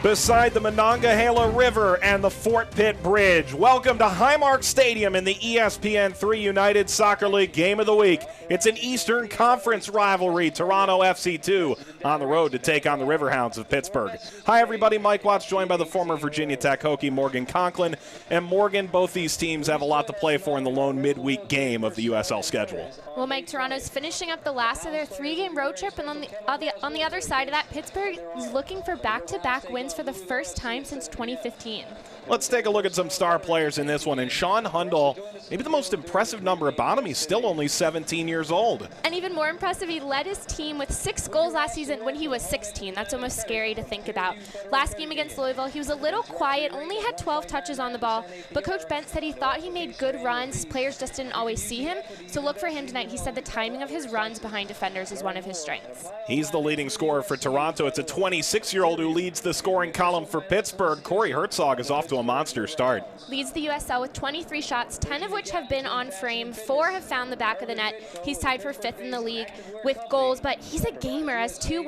beside the Monongahela River and the Fort Pitt Bridge. Welcome to Highmark Stadium in the ESPN3 United Soccer League Game of the Week. It's an Eastern Conference rivalry. Toronto FC2 on the road to take on the Riverhounds of Pittsburgh. Hi, everybody. Mike Watts, joined by the former Virginia Tech Hokie Morgan Conklin. And Morgan, both these teams have a lot to play for in the lone midweek game of the USL schedule. Well, Mike, Toronto's finishing up the last of their three-game road trip, and on the other side of that, Pittsburgh is looking for back-to-back wins for the first time since 2015. Let's take a look at some star players in this one. And Sean Hundal, maybe the most impressive number about him, he's still only 17 years old. And even more impressive, he led his team with 6 goals last season when he was 16. That's almost scary to think about. Last game against Louisville, he was a little quiet, only had 12 touches on the ball, but Coach Bent said he thought he made good runs. Players just didn't always see him, so look for him tonight. He said the timing of his runs behind defenders is one of his strengths. He's the leading scorer for Toronto. It's a 26-year-old who leads the scoring column for Pittsburgh. Corey Herzog is off to a monster start. Leads the USL with 23 shots, 10 of which have been on frame, 4 have found the back of the net. He's tied for 5th in the league with goals, but he's a gamer, has 2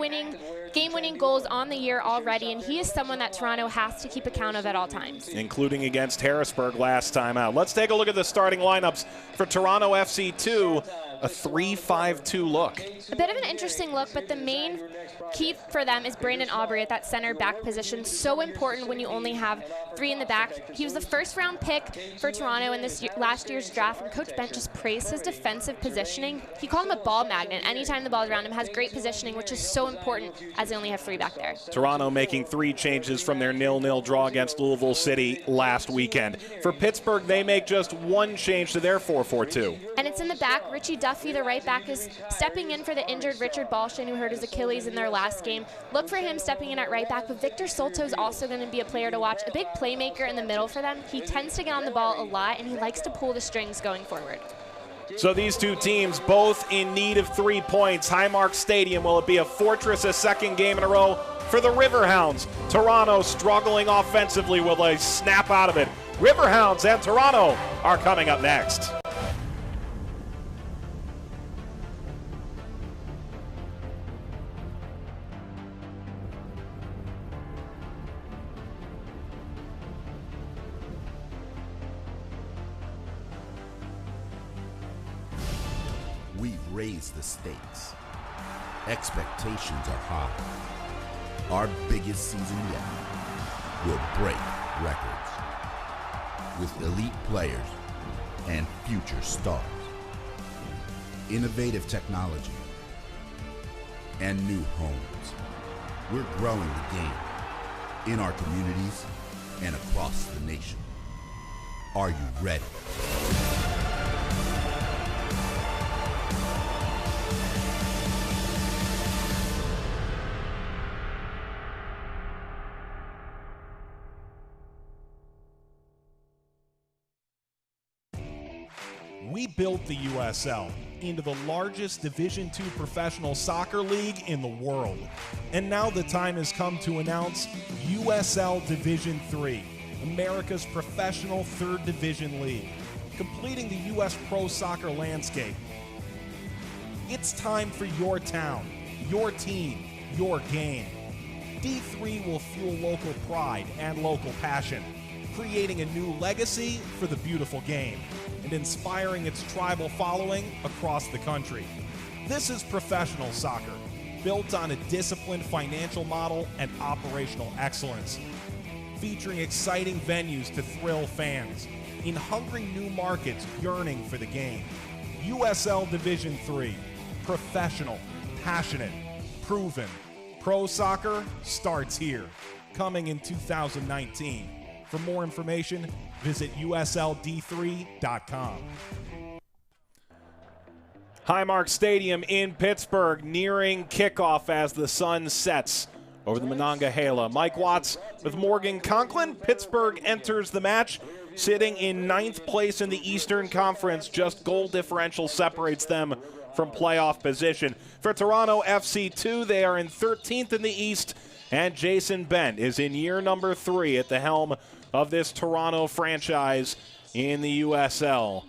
game-winning goals on the year already, and he is someone that Toronto has to keep account of at all times. Including against Harrisburg last time out. Let's take a look at the starting lineups for Toronto FC2. A 3-5-2 look. A bit of an interesting look, but the main key for them is Brandon Aubrey at that center back position. So important when you only have 3 in the back. He was the first-round pick for Toronto in this last year's draft, and Coach Bent just praised his defensive positioning. He called him a ball magnet. Anytime the ball's around him, has great positioning, which is so important as they only have 3 back there. Toronto making 3 changes from their 0-0 draw against Louisville City last weekend. For Pittsburgh, they make just 1 change to their 4-4-2. And it's in the back. Richie Duffy, the right back, is stepping in for the injured Richard Balshin, who hurt his Achilles in their last game. Look for him stepping in at right back, but Victor Souto is also going to be a player to watch. A big playmaker in the middle for them. He tends to get on the ball a lot, and he likes to pull the strings going forward. So these two teams both in need of 3 points. Highmark Stadium, will it be a fortress a second game in a row for the Riverhounds? Toronto struggling offensively, will they snap out of it? Riverhounds and Toronto are coming up next. We've raised the stakes. Expectations are high. Our biggest season yet will break records with elite players and future stars. Innovative technology and new homes. We're growing the game in our communities and across the nation. Are you ready? We built the USL into the largest Division II professional soccer league in the world. And now the time has come to announce USL Division III, America's professional 3rd division league, completing the U.S. pro soccer landscape. It's time for your town, your team, your game. D3 will fuel local pride and local passion, creating a new legacy for the beautiful game and inspiring its tribal following across the country. This is professional soccer, built on a disciplined financial model and operational excellence, featuring exciting venues to thrill fans, in hungry new markets yearning for the game. USL Division III, professional, passionate, proven. Pro soccer starts here, coming in 2019. For more information, visit USLD3.com. Highmark Stadium in Pittsburgh nearing kickoff as the sun sets over the Monongahela. Mike Watts with Morgan Conklin. Pittsburgh enters the match sitting in 9th place in the Eastern Conference. Just goal differential separates them from playoff position. For Toronto FC2, they are in 13th in the East, and Jason Bent is in year number 3 at the helm of this Toronto franchise in the USL.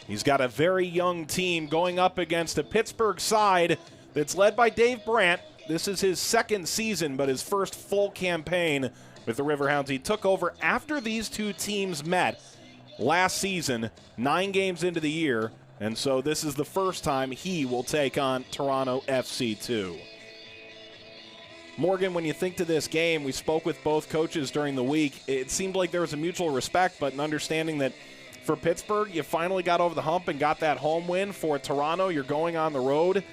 He's got a very young team going up against a Pittsburgh side that's led by Dave Brandt, This is his second season, but his first full campaign with the Riverhounds. He took over after these two teams met last season, 9 games into the year, and so this is the first time he will take on Toronto FC2. Morgan, when you think to this game, we spoke with both coaches during the week. It seemed like there was a mutual respect, but an understanding that for Pittsburgh, you finally got over the hump and got that home win. For Toronto, you're going on the road.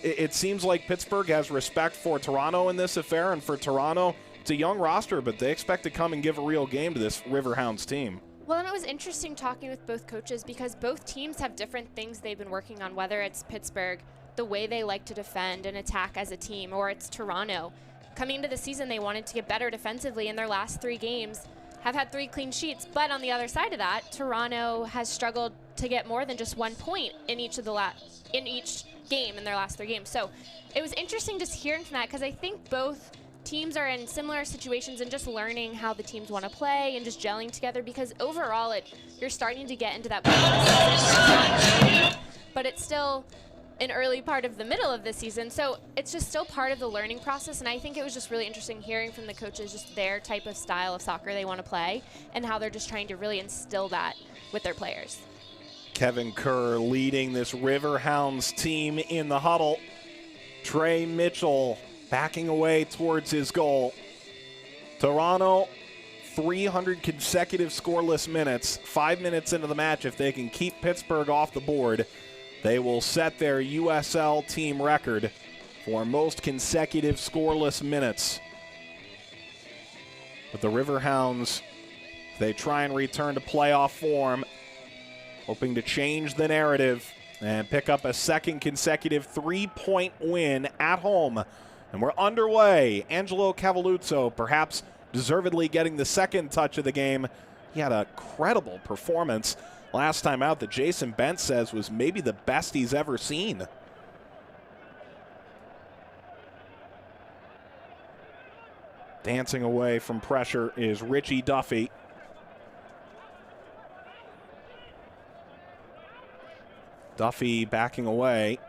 It seems like Pittsburgh has respect for Toronto in this affair, and for Toronto, it's a young roster, but they expect to come and give a real game to this Riverhounds team. Well, and it was interesting talking with both coaches because both teams have different things they've been working on, whether it's Pittsburgh, the way they like to defend and attack as a team, or it's Toronto. Coming into the season, they wanted to get better defensively in their last 3 games, have had 3 clean sheets. But on the other side of that, Toronto has struggled to get more than just 1 point in each game in their last 3 games. So it was interesting just hearing from that because I think both teams are in similar situations and just learning how the teams want to play and just gelling together because overall you're starting to get into that point of the season, but it's still an early part of the middle of the season, so it's just still part of the learning process, and I think it was just really interesting hearing from the coaches just their type of style of soccer they want to play and how they're just trying to really instill that with their players. Kevin Kerr leading this Riverhounds team in the huddle. Trey Mitchell backing away towards his goal. Toronto, 300 consecutive scoreless minutes. 5 minutes into the match, if they can keep Pittsburgh off the board, they will set their USL team record for most consecutive scoreless minutes. But the Riverhounds, they try and return to playoff form, hoping to change the narrative and pick up a second consecutive 3-point win at home. And we're underway. Angelo Cavalluzzo perhaps deservedly getting the second touch of the game. He had a credible performance last time out that Jason Bent says was maybe the best he's ever seen. Dancing away from pressure is Richie Duffy. Duffy backing away.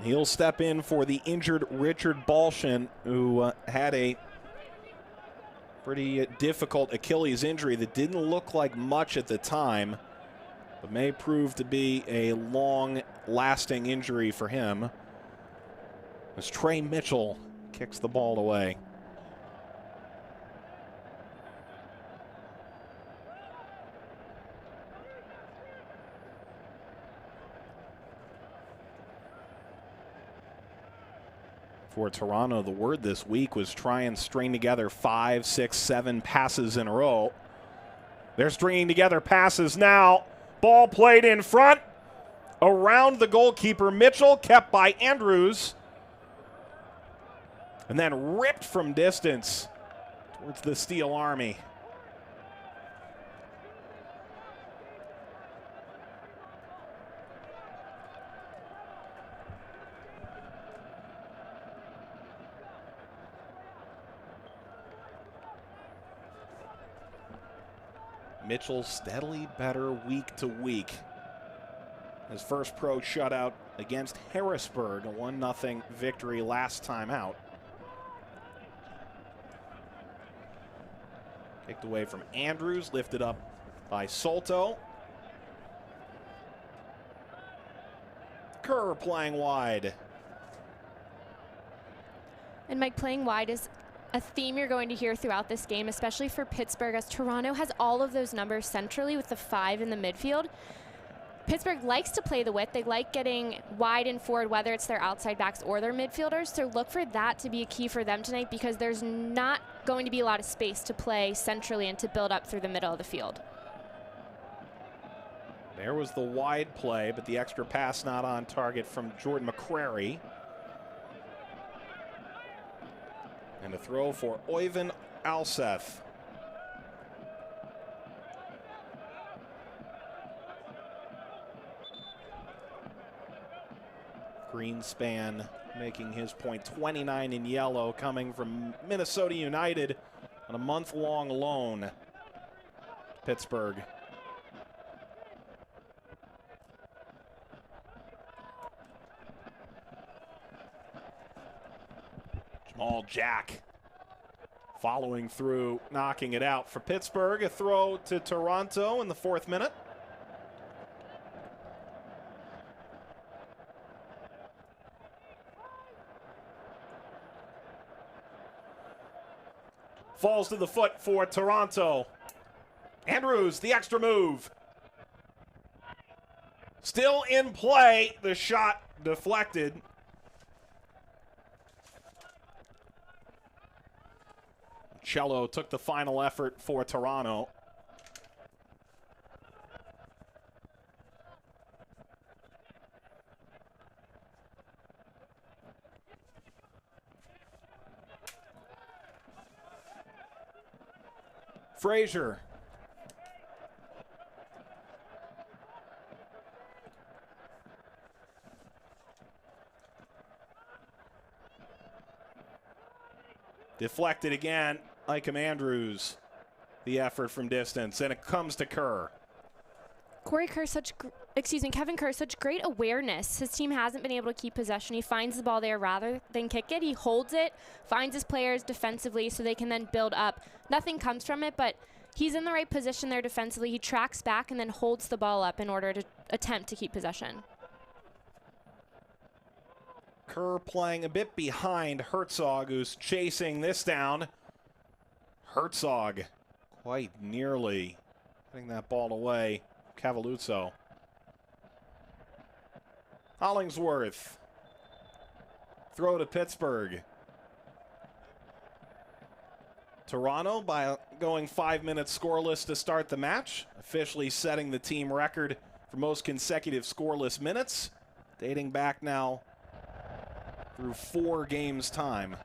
He'll step in for the injured Richard Balshin, who had a pretty difficult Achilles injury that didn't look like much at the time, but may prove to be a long-lasting injury for him. As Trey Mitchell kicks the ball away. For Toronto, the word this week was try and string together 5, 6, 7 passes in a row. They're stringing together passes now. Ball played in front. Around the goalkeeper. Mitchell kept by Andrews. And then ripped from distance towards the Steel Army. Mitchell steadily better week to week. His first pro shutout against Harrisburg, a 1-0 victory last time out. Kicked away from Andrews, lifted up by Souto. Kerr playing wide. And Mike, playing wide is a theme you're going to hear throughout this game, especially for Pittsburgh, as Toronto has all of those numbers centrally with the 5 in the midfield. Pittsburgh likes to play the width. They like getting wide and forward, whether it's their outside backs or their midfielders. So look for that to be a key for them tonight because there's not going to be a lot of space to play centrally and to build up through the middle of the field. There was the wide play, but the extra pass not on target from Jordan McCrary. And a throw for Oyvind Alseth. Greenspan making his point, 29 in yellow, coming from Minnesota United on a month-long loan. Pittsburgh. Jamal Jack following through, knocking it out for Pittsburgh. A throw to Toronto in the 4th minute. Falls to the foot for Toronto. Andrews, the extra move. Still in play. The shot deflected. Cello took the final effort for Toronto. Frazier. Deflected again. Icam Andrews, the effort from distance, and it comes to Kerr. Kevin Kerr, such great awareness. His team hasn't been able to keep possession. He finds the ball there rather than kick it. He holds it, finds his players defensively so they can then build up. Nothing comes from it, but he's in the right position there defensively. He tracks back and then holds the ball up in order to attempt to keep possession. Kerr playing a bit behind Herzog, who's chasing this down. Herzog quite nearly putting that ball away. Cavalluzzo. Hollingsworth. Throw to Pittsburgh. Toronto, by going 5 minutes scoreless to start the match, officially setting the team record for most consecutive scoreless minutes, dating back now through 4 games' time.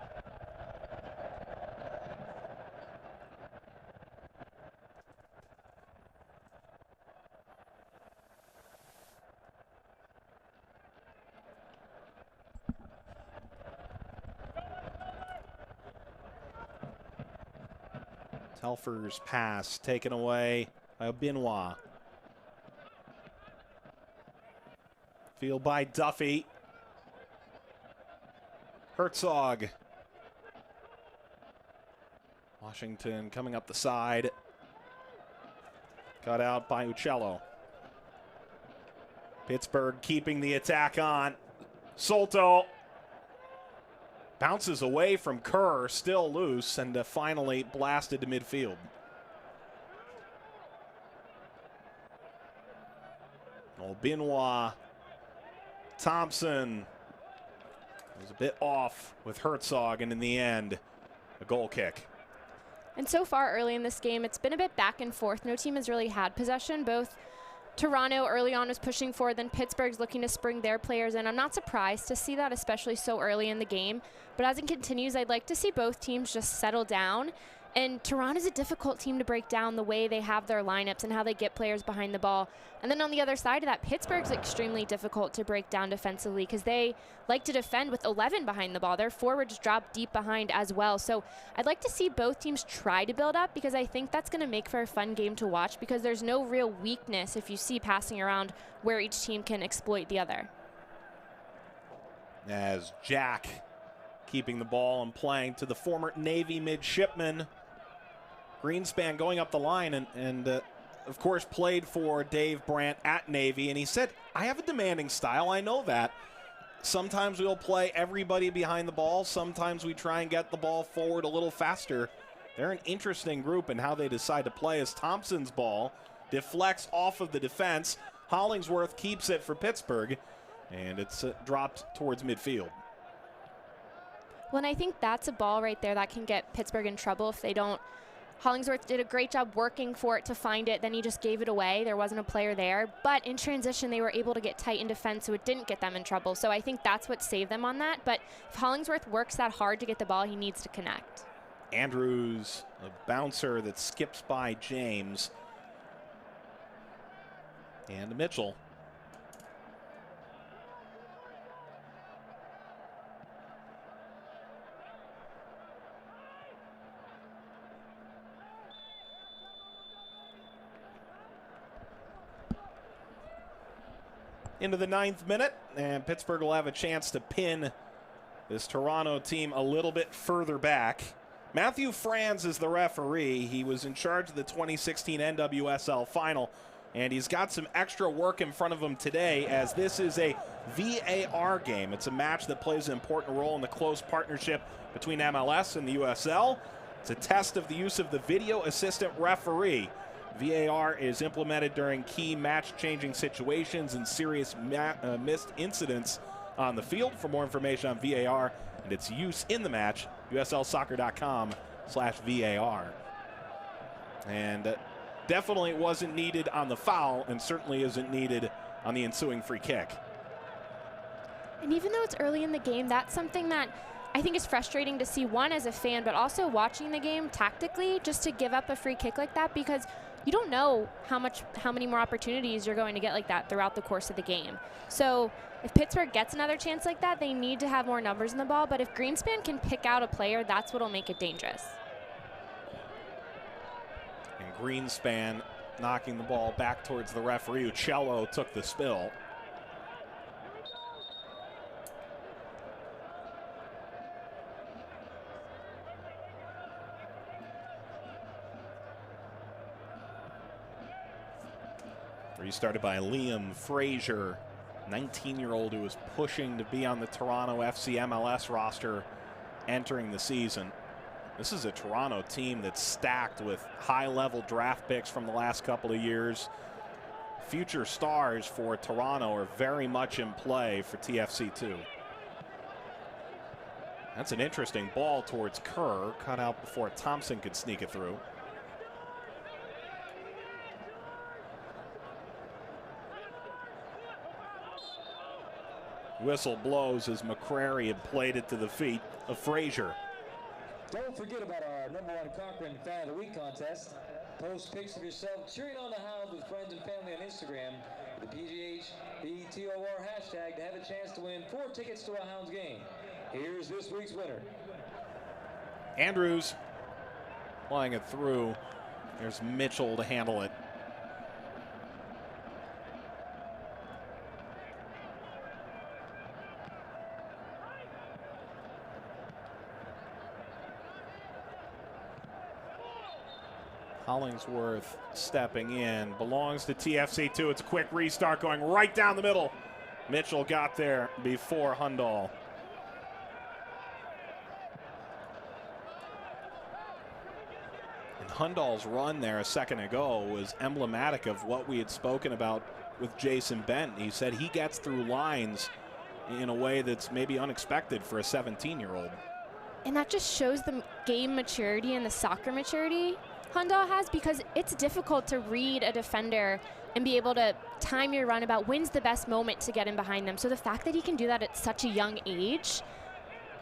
Telfer's pass taken away by Benoit. Field by Duffy. Herzog. Washington coming up the side. Cut out by Uccello. Pittsburgh keeping the attack on. Souto bounces away from Kerr, still loose, and finally blasted to midfield. Benoit. Thompson was a bit off with Herzog, and in the end, a goal kick. And so far early in this game, it's been a bit back and forth. No team has really had possession. Both Toronto early on was pushing forward, then Pittsburgh's looking to spring their players in. I'm not surprised to see that, especially so early in the game. But as it continues, I'd like to see both teams just settle down. And Toronto's a difficult team to break down the way they have their lineups and how they get players behind the ball. And then on the other side of that, Pittsburgh's extremely difficult to break down defensively because they like to defend with 11 behind the ball. Their forwards drop deep behind as well. So I'd like to see both teams try to build up because I think that's going to make for a fun game to watch because there's no real weakness if you see passing around where each team can exploit the other. As Jack keeping the ball and playing to the former Navy midshipman. Greenspan going up the line and of course, played for Dave Brandt at Navy. And he said, I have a demanding style. I know that. Sometimes we'll play everybody behind the ball. Sometimes we try and get the ball forward a little faster. They're an interesting group in how they decide to play as Thompson's ball deflects off of the defense. Hollingsworth keeps it for Pittsburgh, and it's dropped towards midfield. Well, and I think that's a ball right there that can get Pittsburgh in trouble if they don't. Hollingsworth did a great job working for it to find it. Then he just gave it away. There wasn't a player there. But in transition, they were able to get tight in defense, so it didn't get them in trouble. So I think that's what saved them on that. But if Hollingsworth works that hard to get the ball, he needs to connect. Andrews, a bouncer that skips by James. And Mitchell. Into the 9th minute, and Pittsburgh will have a chance to pin This Toronto team a little bit further back. Matthew Franz is the referee. He was in charge of the 2016 NWSL final, and he's got some extra work in front of him today, as this is a VAR game. It's a match that plays an important role in the close partnership between MLS and the USL. It's a test of the use of the video assistant referee. VAR is implemented during key match-changing situations and serious missed incidents on the field. For more information on VAR and its use in the match, uslsoccer.com/VAR. And definitely wasn't needed on the foul, and certainly isn't needed on the ensuing free kick. And even though it's early in the game, that's something that I think is frustrating to see, one, as a fan, but also watching the game tactically, just to give up a free kick like that, because you don't know how many more opportunities you're going to get like that throughout the course of the game. So if Pittsburgh gets another chance like that, they need to have more numbers in the ball. But if Greenspan can pick out a player, that's what'll make it dangerous. And Greenspan knocking the ball back towards the referee. Uccello took the spill. Restarted by Liam Frazier, 19-year-old who was pushing to be on the Toronto FC MLS roster entering the season. This is a Toronto team that's stacked with high-level draft picks from the last couple of years. Future stars for Toronto are very much in play for TFC2. That's an interesting ball towards Kerr, cut out before Thompson could sneak it through. Whistle blows as McCrary had played it to the feet of Frazier. Don't forget about our #1 Cochran Fan of the Week contest. Post pics of yourself cheering on the Hounds with friends and family on Instagram with the PGHBTOR hashtag to have a chance to win 4 tickets to a Hounds game. Here's this week's winner. Andrews playing it through. There's Mitchell to handle it. Hollingsworth stepping in, belongs to TFC2. It's a quick restart going right down the middle. Mitchell got there before Hundal. And Hundal's run there a second ago was emblematic of what we had spoken about with Jason Bent. He said he gets through lines in a way that's maybe unexpected for a 17-year-old. And that just shows the game maturity and the soccer maturity Hundal has, because it's difficult to read a defender and be able to time your run about when's the best moment to get in behind them. So the fact that he can do that at such a young age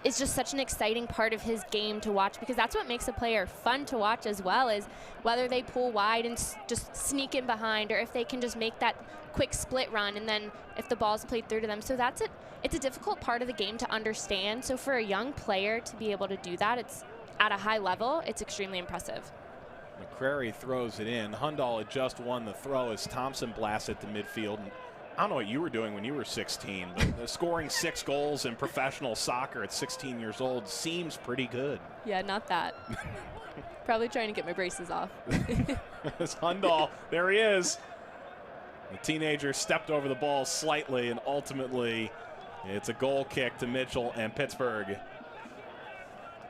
is just such an exciting part of his game to watch, because that's what makes a player fun to watch as well, is whether they pull wide and just sneak in behind, or if they can just make that quick split run and then if the ball's played through to them. So that's it. It's a difficult part of the game to understand. So for a young player to be able to do that, it's at a high level, it's extremely impressive. McCrary throws it in. Hundal had just won the throw as Thompson blasted to midfield. And I don't know what you were doing when you were 16, but scoring 6 goals in professional soccer at 16 years old seems pretty good. Yeah, not that. Probably trying to get my braces off. It's Hundal, there he is. The teenager stepped over the ball slightly, and ultimately it's a goal kick to Mitchell and Pittsburgh.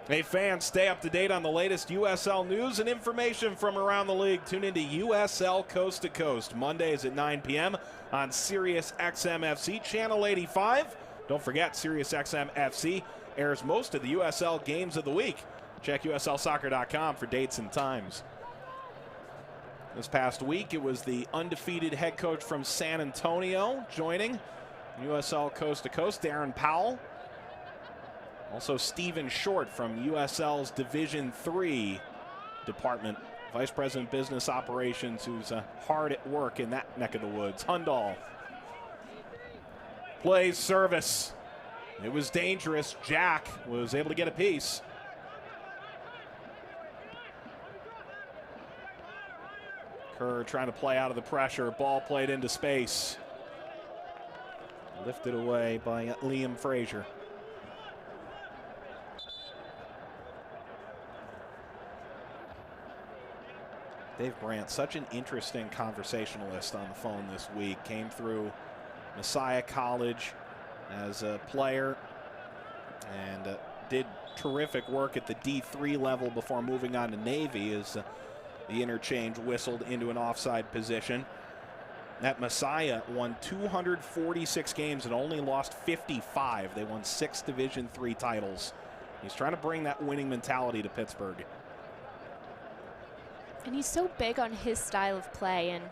Hey fans, stay up to date on the latest USL news and information from around the league. Tune into USL Coast to Coast, Mondays at 9 p.m. on Sirius XM FC, Channel 85. Don't forget, Sirius XM FC airs most of the USL games of the week. Check USLsoccer.com for dates and times. This past week, it was the undefeated head coach from San Antonio joining USL Coast to Coast, Darren Powell. Also Stephen Short from USL's Division 3 department, Vice President Business Operations, who's hard at work in that neck of the woods. Hundal plays service. It was dangerous. Jack was able to get a piece. Kerr trying to play out of the pressure. Ball played into space. Lifted away by Liam Frazier. Dave Brandt, such an interesting conversationalist on the phone this week. Came through Messiah College as a player and did terrific work at the D3 level before moving on to Navy as the interchange whistled into an offside position. That Messiah won 246 games and only lost 55. They won 6 Division III titles. He's trying to bring that winning mentality to Pittsburgh. And he's so big on his style of play and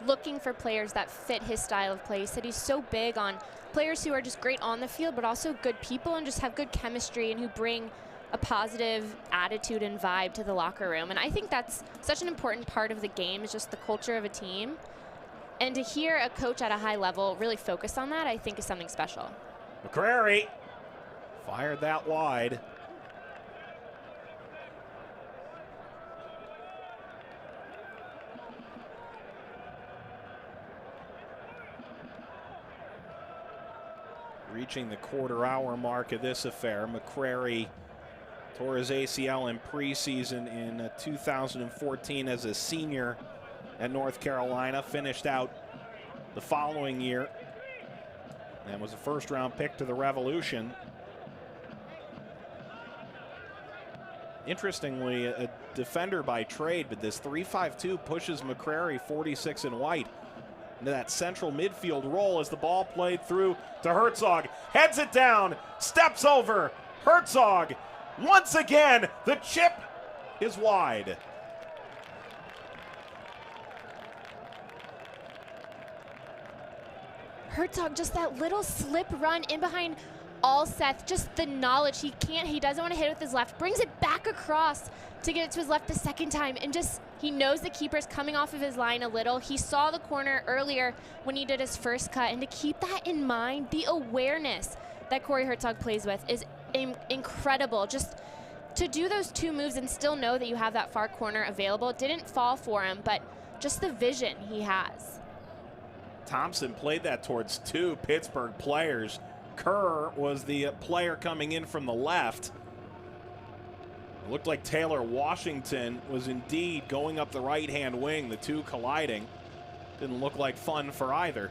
looking for players that fit his style of play. He said he's so big on players who are just great on the field, but also good people and just have good chemistry and who bring a positive attitude and vibe to the locker room. And I think that's such an important part of the game, is just the culture of a team. And to hear a coach at a high level really focus on that, I think is something special. McCrary fired that wide. Reaching the quarter-hour mark of this affair, McCrary tore his ACL in preseason in 2014 as a senior at North Carolina, finished out the following year, and was a first-round pick to the Revolution. Interestingly, a defender by trade, but this 3-5-2 pushes McCrary, 46 in white, into that central midfield role as the ball played through to Herzog. Heads it down, steps over. Herzog, once again, the chip is wide. Herzog, just that little slip run in behind Allseth, just the knowledge he doesn't want to hit it with his left, brings it back across to get it to his left the second time, and just, he knows the keeper's coming off of his line a little. He saw the corner earlier when he did his first cut, and to keep that in mind, the awareness that Corey Herzog plays with is incredible. Just to do those 2 moves and still know that you have that far corner available. It didn't fall for him, but just the vision he has. Thompson played that towards 2 Pittsburgh players. Kerr was the player coming in from the left. It looked like Taylor Washington was indeed going up the right-hand wing, the 2 colliding. Didn't look like fun for either.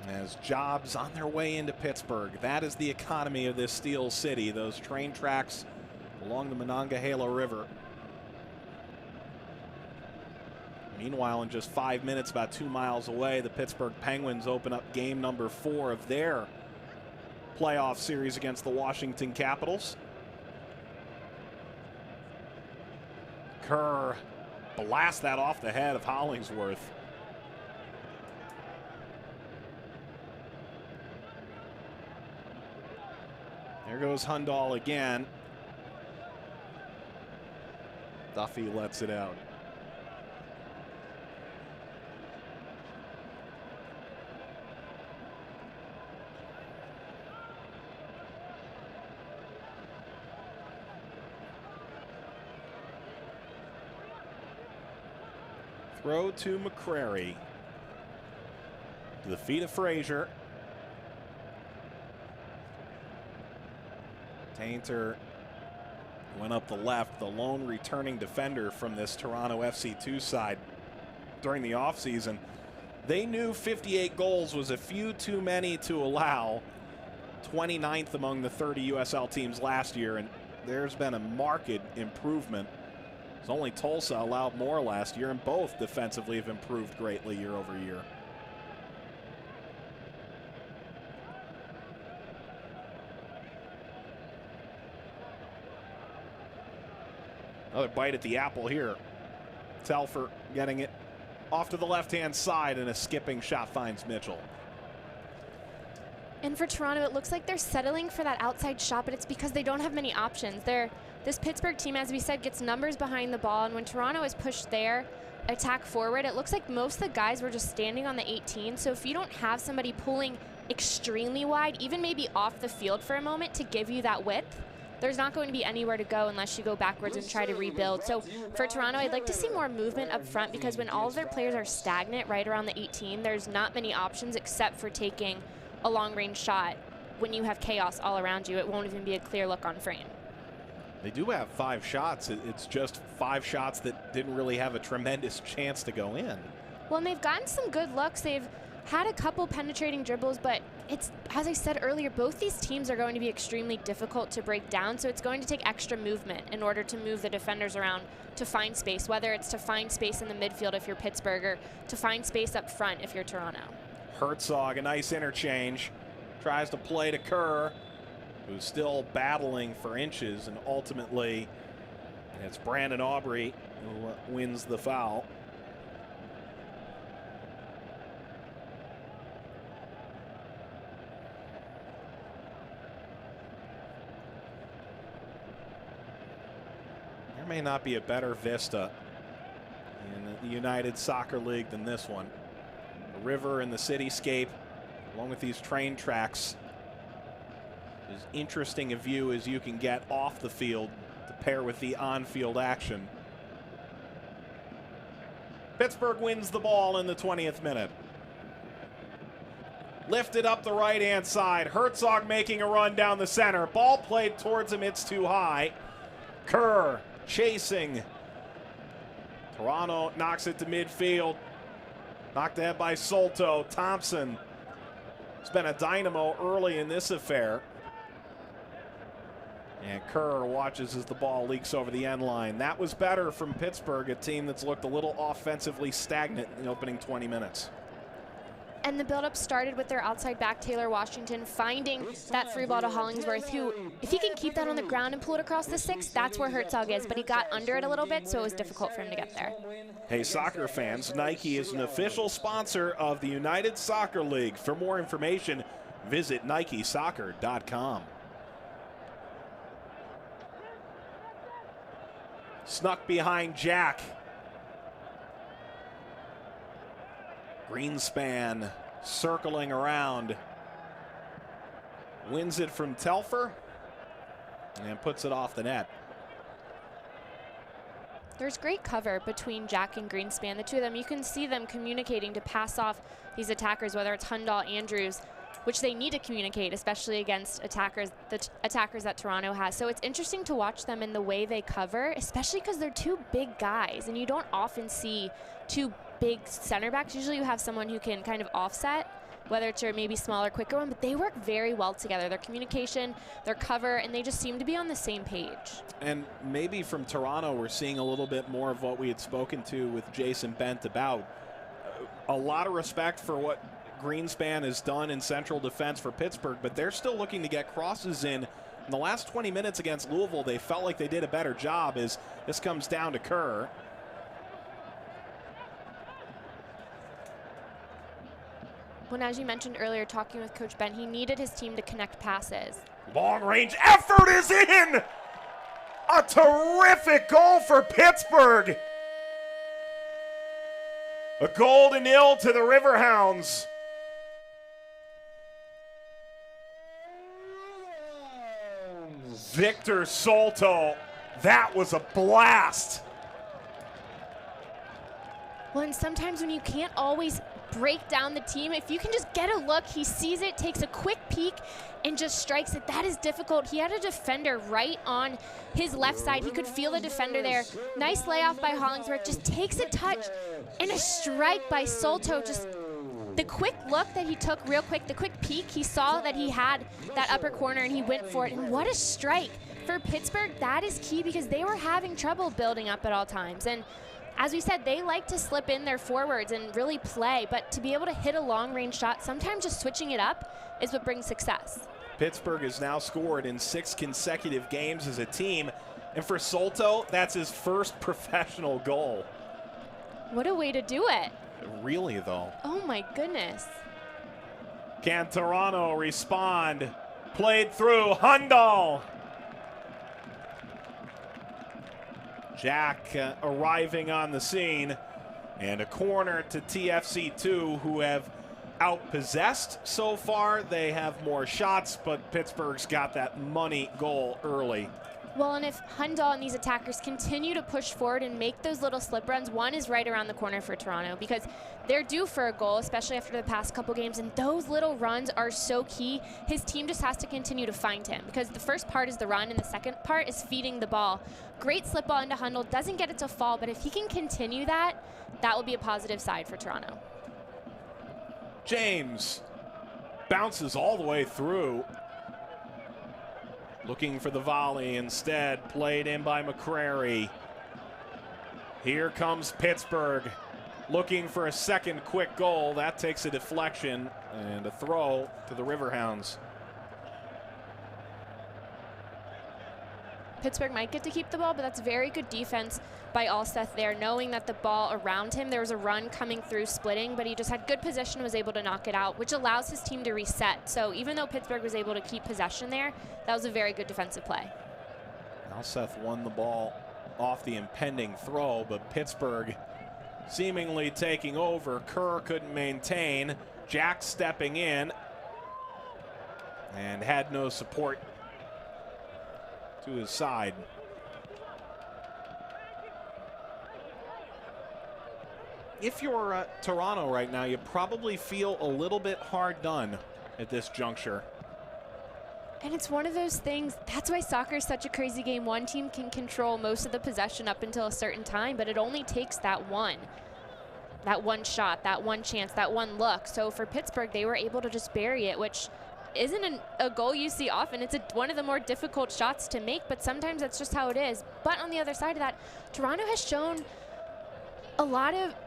As jobs on their way into Pittsburgh, that is the economy of this Steel City, those train tracks along the Monongahela River. Meanwhile, in just 5 minutes, about 2 miles away, the Pittsburgh Penguins open up game number 4 of their playoff series against the Washington Capitals. Kerr blasts that off the head of Hollingsworth. There goes Hundahl again. Duffy lets it out. Throw to McCrary. To the feet of Frazier. Tainter went up the left, the lone returning defender from this Toronto FC2 side during the offseason. They knew 58 goals was a few too many to allow. 29th among the 30 USL teams last year, and there's been a marked improvement. It's only Tulsa allowed more last year, and both defensively have improved greatly year over year. Another bite at the apple here. Telfer getting it off to the left-hand side, and a skipping shot finds Mitchell. And for Toronto, it looks like they're settling for that outside shot, but it's because they don't have many options. This Pittsburgh team, as we said, gets numbers behind the ball, and when Toronto has pushed their attack forward, it looks like most of the guys were just standing on the 18. So if you don't have somebody pulling extremely wide, even maybe off the field for a moment to give you that width, there's not going to be anywhere to go unless you go backwards and try to rebuild. So for Toronto, I'd like to see more movement up front, because when all of their players are stagnant right around the 18, there's not many options except for taking a long-range shot. when you have chaos all around you, it won't even be a clear look on frame. They do have 5 shots. It's just 5 shots that didn't really have a tremendous chance to go in. Well, and they've gotten some good looks. They've had a couple penetrating dribbles, but it's, as I said earlier, both these teams are going to be extremely difficult to break down, so it's going to take extra movement in order to move the defenders around to find space, whether it's to find space in the midfield if you're Pittsburgh or to find space up front if you're Toronto. Herzog, a nice interchange, tries to play to Kerr, who's still battling for inches, and ultimately it's Brandon Aubrey who wins the foul. There may not be a better vista in the United Soccer League than this one. The river and the cityscape, along with these train tracks, as interesting a view as you can get off the field to pair with the on-field action. Pittsburgh wins the ball in the 20th minute. Lifted up the right-hand side. Herzog making a run down the center. Ball played towards him. It's too high. Kerr chasing. Toronto knocks it to midfield. Knocked ahead by Souto. Thompson has been a dynamo early in this affair. And Kerr watches as the ball leaks over the end line. That was better from Pittsburgh, a team that's looked a little offensively stagnant in the opening 20 minutes. And the build-up started with their outside back, Taylor Washington, finding that free ball to Hollingsworth, who, if he can keep that on the ground and pull it across the 6, that's where Herzog is. But he got under it a little bit, so it was difficult for him to get there. Hey, soccer fans, Nike is an official sponsor of the United Soccer League. For more information, visit NikeSoccer.com. Snuck behind Jack. Greenspan circling around. Wins it from Telfer and puts it off the net. There's great cover between Jack and Greenspan. The two of them, you can see them communicating to pass off these attackers, whether it's Hundal, Andrews, which they need to communicate, especially against the attackers that Toronto has. So it's interesting to watch them in the way they cover, especially because they're two big guys, and you don't often see two big center backs. Usually you have someone who can kind of offset, whether it's your maybe smaller, quicker one, but they work very well together. Their communication, their cover, and they just seem to be on the same page. And maybe from Toronto, we're seeing a little bit more of what we had spoken to with Jason Bent about. A lot of respect for what Greenspan has done in central defense for Pittsburgh, but they're still looking to get crosses in. In the last 20 minutes against Louisville, they felt like they did a better job as this comes down to Kerr. When, as you mentioned earlier, talking with Coach Ben, he needed his team to connect passes. Long range effort is in! A terrific goal for Pittsburgh! A 0-0 to the Riverhounds. Victor Souto, that was a blast. Well, and sometimes when you can't always break down the team, if you can just get a look, he sees it, takes a quick peek, and just strikes it. That is difficult. He had a defender right on his left side. He could feel the defender there. Nice layoff by Hollingsworth. Just takes a touch and a strike by Souto. Just the quick look that he took real quick, the quick peek, he saw that he had that upper corner and he went for it. And what a strike for Pittsburgh. That is key because they were having trouble building up at all times. And as we said, they like to slip in their forwards and really play, but to be able to hit a long-range shot, sometimes just switching it up is what brings success. Pittsburgh has now scored in 6 consecutive games as a team, and for Souto, that's his first professional goal. What a way to do it. Really, though. Oh, my goodness. Can Toronto respond? Played through Hundal. Jack arriving on the scene, and a corner to TFC2, who have outpossessed so far. They have more shots, but Pittsburgh's got that money goal early. Well, and if Hundal and these attackers continue to push forward and make those little slip runs, one is right around the corner for Toronto because they're due for a goal, especially after the past couple games, and those little runs are so key. His team just has to continue to find him because the first part is the run and the second part is feeding the ball. Great slip ball into Hundal, doesn't get it to fall, but if he can continue that, that will be a positive side for Toronto. James bounces all the way through. Looking for the volley, instead played in by McCrary. Here comes Pittsburgh, looking for a second quick goal. That takes a deflection and a throw to the Riverhounds. Pittsburgh might get to keep the ball, but that's very good defense by Alseth there, knowing that the ball around him, there was a run coming through splitting, but he just had good possession, was able to knock it out, which allows his team to reset. So even though Pittsburgh was able to keep possession there, that was a very good defensive play. Alseth won the ball off the impending throw, but Pittsburgh seemingly taking over. Kerr couldn't maintain. Jack stepping in and had no support to his side. If you're Toronto right now, you probably feel a little bit hard done at this juncture. And it's one of those things, that's why soccer is such a crazy game. One team can control most of the possession up until a certain time, but it only takes that one shot, that one chance, that one look. So for Pittsburgh, they were able to just bury it, which isn't a goal you see often. It's one of the more difficult shots to make, but sometimes that's just how it is. But on the other side of that, Toronto has shown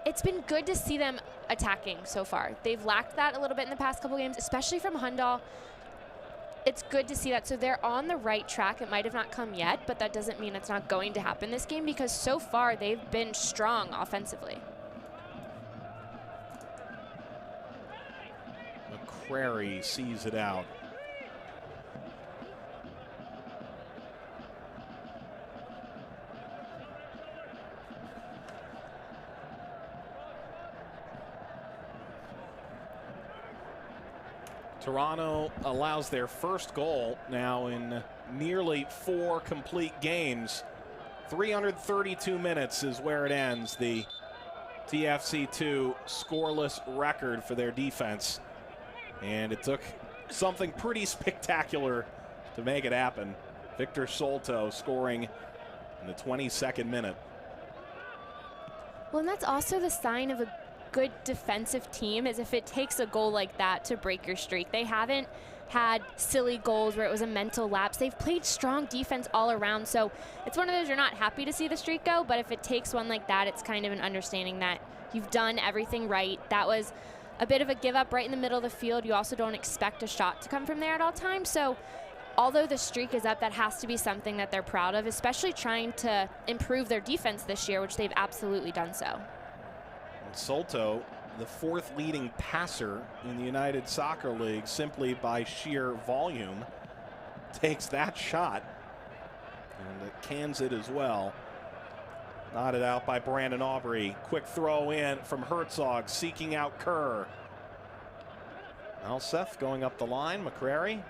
it's been good to see them attacking so far. They've lacked that a little bit in the past couple games, especially from Hundal. It's good to see that. So they're on the right track. It might have not come yet, but that doesn't mean it's not going to happen this game because so far they've been strong offensively. McCrary sees it out. Toronto allows their first goal now in nearly 4 complete games. 332 minutes is where it ends. The TFC2 scoreless record for their defense. And it took something pretty spectacular to make it happen. Victor Souto scoring in the 22nd minute. Well, and that's also the sign of a good defensive team, is if it takes a goal like that to break your streak. They haven't had silly goals where it was a mental lapse. They've played strong defense all around, so it's one of those you're not happy to see the streak go, but if it takes one like that, it's kind of an understanding that you've done everything right. That was a bit of a give up right in the middle of the field. You also don't expect a shot to come from there at all times, so although the streak is up, that has to be something that they're proud of, especially trying to improve their defense this year, which they've absolutely done so. Souto, the 4th leading passer in the United Soccer League, simply by sheer volume, takes that shot and cans it as well. Knotted out by Brandon Aubrey. Quick throw in from Herzog, seeking out Kerr. Alseth going up the line. McCrary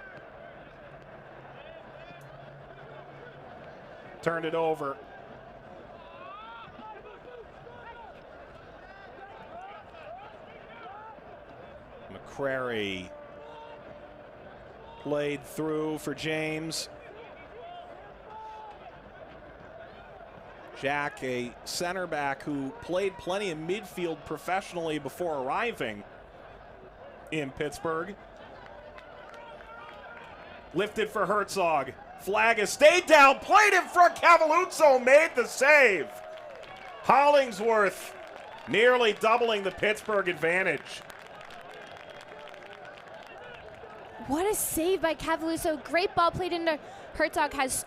turned it over. McCrary played through for James. Jack, a center back who played plenty of midfield professionally before arriving in Pittsburgh. Lifted for Herzog. Flag has stayed down, played in front. Cavalluzzo made the save. Hollingsworth nearly doubling the Pittsburgh advantage. What a save by Cavalluzzo. Great ball played into Herzog. Has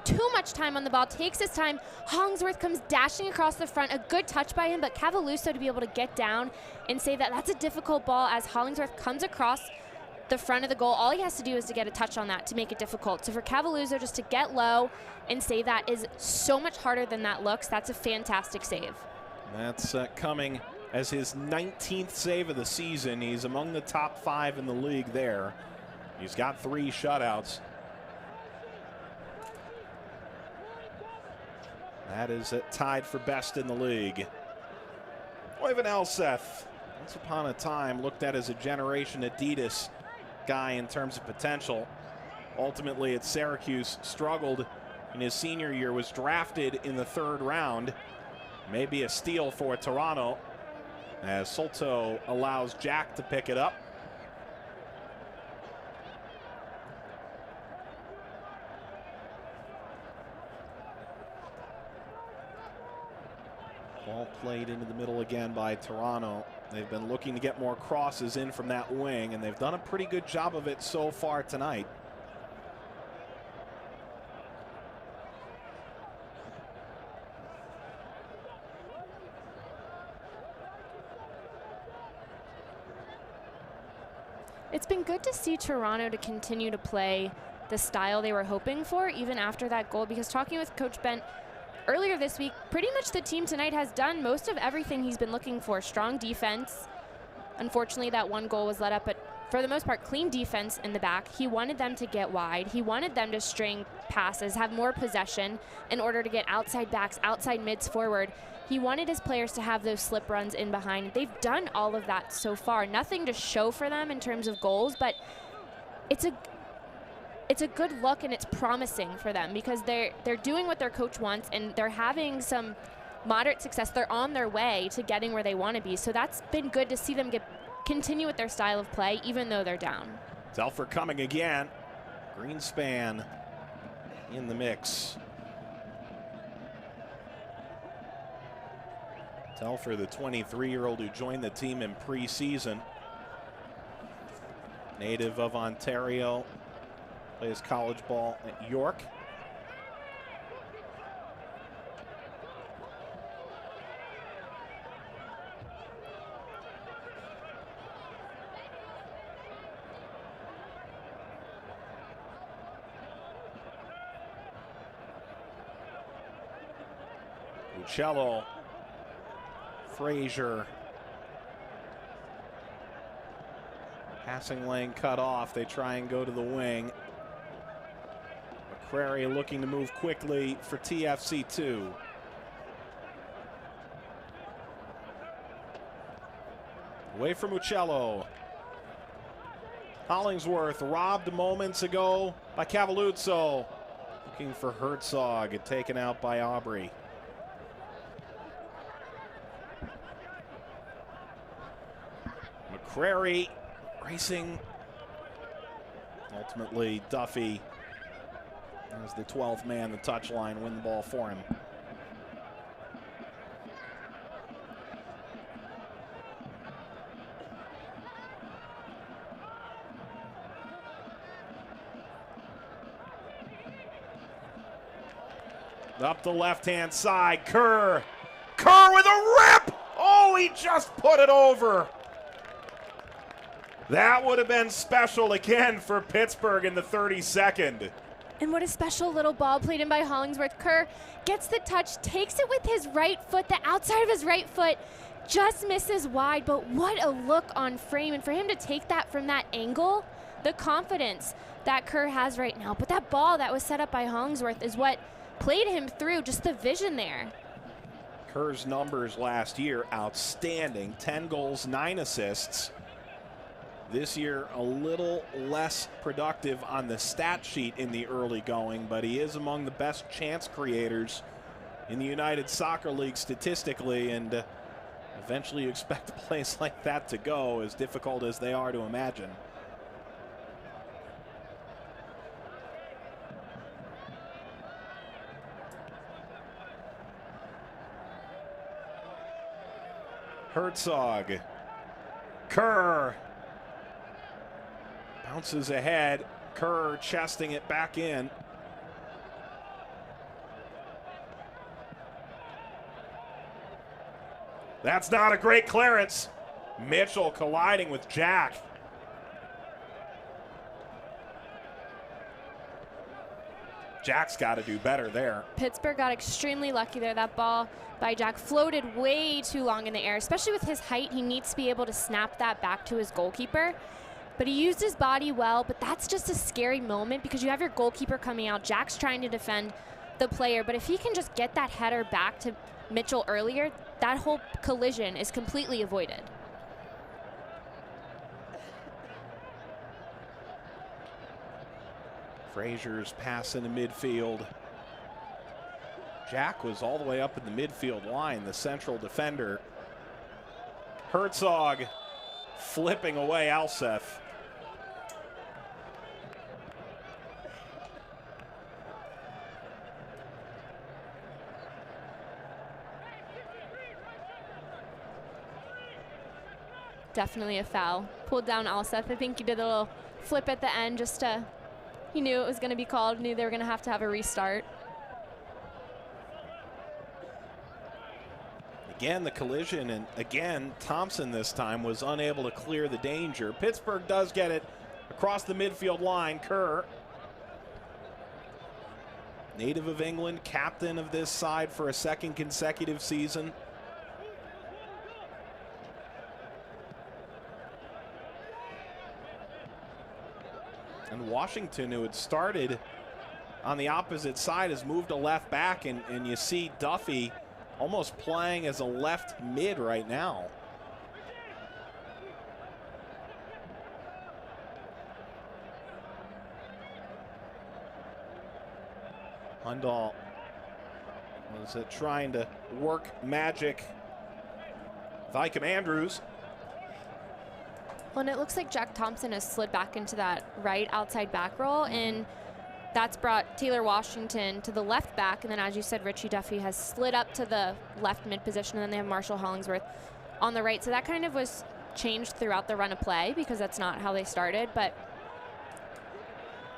too much time on the ball, takes his time. Hollingsworth comes dashing across the front. A good touch by him, but Cavalluzzo to be able to get down and say that that's a difficult ball as Hollingsworth comes across the front of the goal. All he has to do is to get a touch on that to make it difficult. So for Cavalluzzo just to get low and say that is so much harder than that looks. That's a fantastic save. That's coming as his 19th save of the season. He's among the top 5 in the league there. He's got 3 shutouts. That is tied for best in the league. Oyvind Elseth, once upon a time, looked at as a Generation Adidas guy in terms of potential. Ultimately at Syracuse, struggled in his senior year, was drafted in the 3rd round. Maybe a steal for Toronto, as Souto allows Jack to pick it up. Ball played into the middle again by Toronto. They've been looking to get more crosses in from that wing, and they've done a pretty good job of it so far tonight. It's been good to see Toronto to continue to play the style they were hoping for, even after that goal, because talking with Coach Bent earlier this week, pretty much the team tonight has done most of everything he's been looking for. Strong defense. Unfortunately, that one goal was let up, but for the most part, clean defense in the back. He wanted them to get wide. He wanted them to string passes, have more possession in order to get outside backs, outside mids forward. He wanted his players to have those slip runs in behind. They've done all of that so far. Nothing to show for them in terms of goals, but it's a good look and it's promising for them because they're doing what their coach wants and they're having some moderate success. They're on their way to getting where they want to be. So that's been good to see them continue with their style of play, even though they're down. Telfer coming again. Greenspan in the mix. Telfer, the 23-year-old who joined the team in preseason. Native of Ontario, plays college ball at York. Uccello, Frazier. Passing lane cut off. They try and go to the wing. McCrary looking to move quickly for TFC2. Away from Uccello. Hollingsworth robbed moments ago by Cavalluzzo. Looking for Herzog, taken out by Aubrey. McCrary racing. Ultimately, Duffy as the 12th man, the touchline, win the ball for him. Up the left-hand side, Kerr. Kerr with a rip! Oh, he just put it over. That would have been special again for Pittsburgh in the 32nd. And what a special little ball played in by Hollingsworth. Kerr gets the touch, takes it with his right foot, the outside of his right foot, just misses wide, but what a look on frame. And for him to take that from that angle, the confidence that Kerr has right now. But that ball that was set up by Hollingsworth is what played him through, just the vision there. Kerr's numbers last year, outstanding. 10 goals, 9 assists. This year, a little less productive on the stat sheet in the early going, but he is among the best chance creators in the United Soccer League statistically, and eventually you expect a place like that to go, as difficult as they are to imagine. Herzog. Kerr. Bounces ahead. Kerr chesting it back in. That's not a great clearance. Mitchell colliding with Jack. Jack's got to do better there. Pittsburgh got extremely lucky there. That ball by Jack floated way too long in the air, especially with his height. He needs to be able to snap that back to his goalkeeper. But he used his body well, but that's just a scary moment because you have your goalkeeper coming out. Jack's trying to defend the player, but if he can just get that header back to Mitchell earlier, that whole collision is completely avoided. Frazier's pass into midfield. Jack was all the way up in the midfield line, the central defender. Herzog flipping away Alseth. Definitely a foul. Pulled down Alseth. I think he did a little flip at the end just to, he knew it was going to be called, knew they were going to have a restart. Again, the collision, and again, Thompson this time was unable to clear the danger. Pittsburgh does get it across the midfield line. Kerr, native of England, captain of this side for a second consecutive season. And Washington, who had started on the opposite side, has moved to left back, and you see Duffy almost playing as a left mid right now. Hundahl was trying to work magic with Icam Andrews. Well, and it looks like Jack Thompson has slid back into that right outside back role, and that's brought Taylor Washington to the left back, and then as you said, Richie Duffy has slid up to the left mid position, and then they have Marshall Hollingsworth on the right. So that kind of was changed throughout the run of play because that's not how they started, but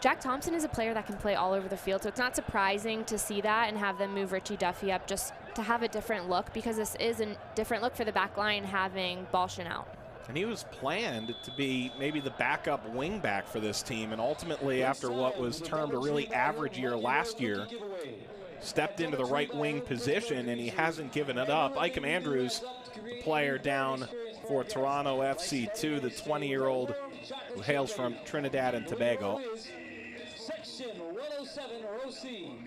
Jack Thompson is a player that can play all over the field, so it's not surprising to see that and have them move Richie Duffy up just to have a different look, because this is a different look for the back line having Balshin out. And he was planned to be maybe the backup wing back for this team, and ultimately, after what was termed a really average year last year, stepped into the right wing position, and he hasn't given it up. Icam Andrews, the player down for Toronto FC2, the 20-year-old who hails from Trinidad and Tobago.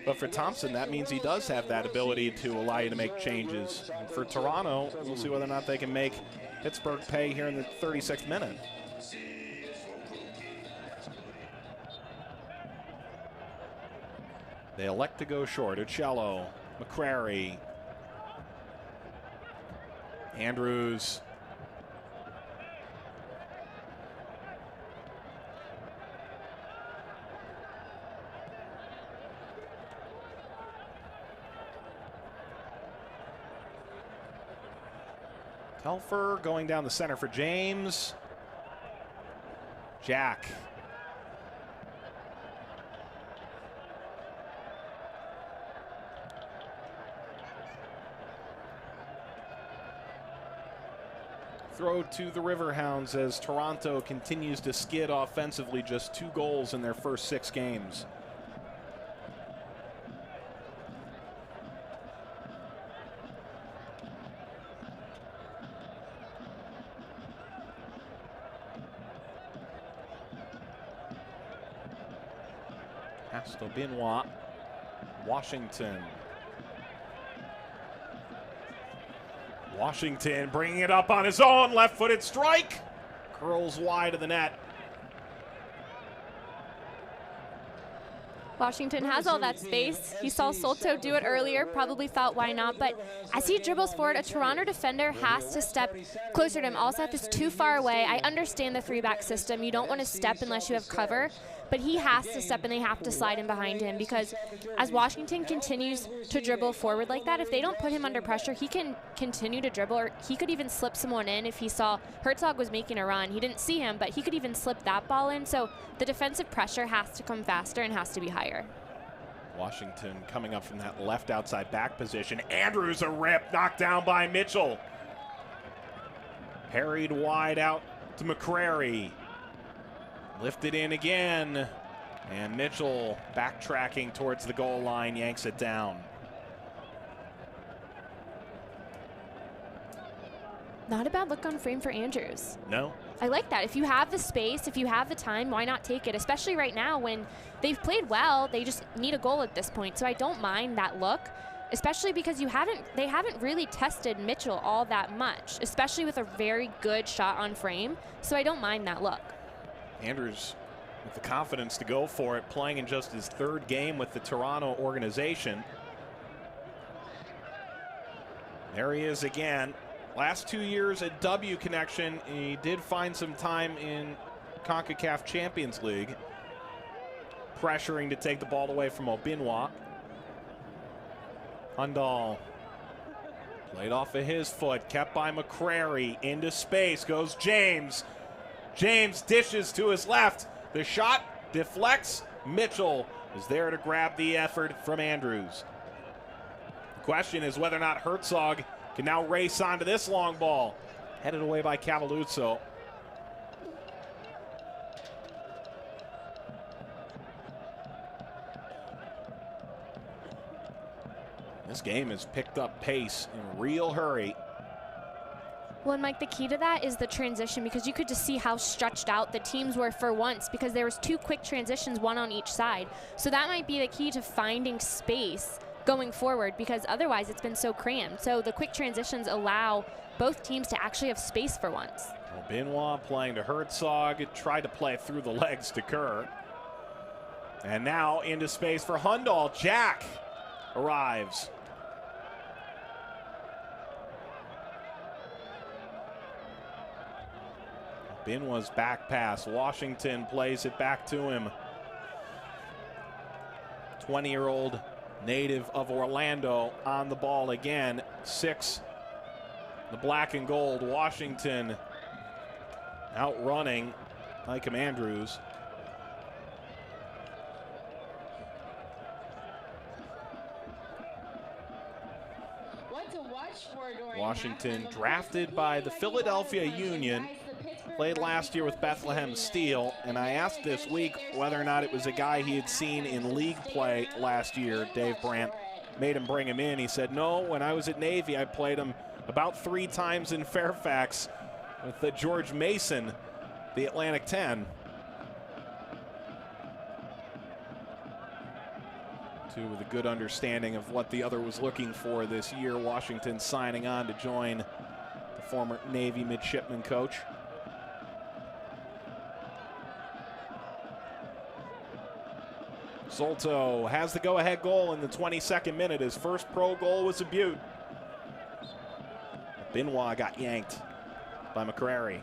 But for Thompson, that means he does have that ability to allow you to make changes. And for Toronto, we'll see whether or not they can make Pittsburgh pay here in the 36th minute. They elect to go short. Uccello, McCrary, Andrews. Telfer going down the center for James. Jack. Throw to the Riverhounds as Toronto continues to skid offensively, just 2 goals in their first 6 games. Benoit, Washington. Washington bringing it up on his own, left-footed strike. Curls wide of the net. Washington has all that space. He saw Souto do it earlier, probably thought why not, but as he dribbles forward, a Toronto defender has to step closer to him. Alseth is too far away. I understand the 3-back system. You don't want to step unless you have cover, but he has to step and they have to slide in behind him, because as Washington continues to dribble forward like that, if they don't put him under pressure, he can continue to dribble, or he could even slip someone in. If he saw Herzog was making a run, he didn't see him, but he could even slip that ball in. So the defensive pressure has to come faster and has to be higher. Washington coming up from that left outside back position. Andrews a rip, knocked down by Mitchell. Parried wide out to McCrary. Lifted in again, and Mitchell backtracking towards the goal line, yanks it down. Not a bad look on frame for Andrews. No. I like that. If you have the space, if you have the time, why not take it? Especially right now when they've played well, they just need a goal at this point. So I don't mind that look, especially because they haven't really tested Mitchell all that much, especially with a very good shot on frame. So I don't mind that look. Andrews with the confidence to go for it, playing in just his 3rd game with the Toronto organization. There he is again. Last 2 years at W Connection, he did find some time in CONCACAF Champions League, pressuring to take the ball away from Obinwa. Hundal played off of his foot, kept by McCrary, into space goes James. James dishes to his left. The shot deflects. Mitchell is there to grab the effort from Andrews. The question is whether or not Herzog can now race onto this long ball. Headed away by Cavalluzzo. This game has picked up pace in a real hurry. Well, and Mike, the key to that is the transition, because you could just see how stretched out the teams were for once, because there was 2 quick transitions, one on each side. So that might be the key to finding space going forward, because otherwise it's been so crammed. So the quick transitions allow both teams to actually have space for once. Benoit playing to Herzog, tried to play through the legs to Kerr. And now into space for Hundal. Jack arrives. Benoit's back pass. Washington plays it back to him. 20-year-old native of Orlando on the ball again. 6, the black and gold. Washington outrunning Micah Andrews. Washington drafted by the Philadelphia Union, played last year with Bethlehem Steel, and I asked this week whether or not it was a guy he had seen in league play last year. Dave Brandt made him bring him in. He said, no, when I was at Navy, I played him about 3 times in Fairfax with George Mason, the Atlantic 10. 2 with a good understanding of what the other was looking for this year. Washington signing on to join the former Navy midshipman coach. Souto has the go-ahead goal in the 22nd minute. His first pro goal was a Butte. Benoit got yanked by McCrary.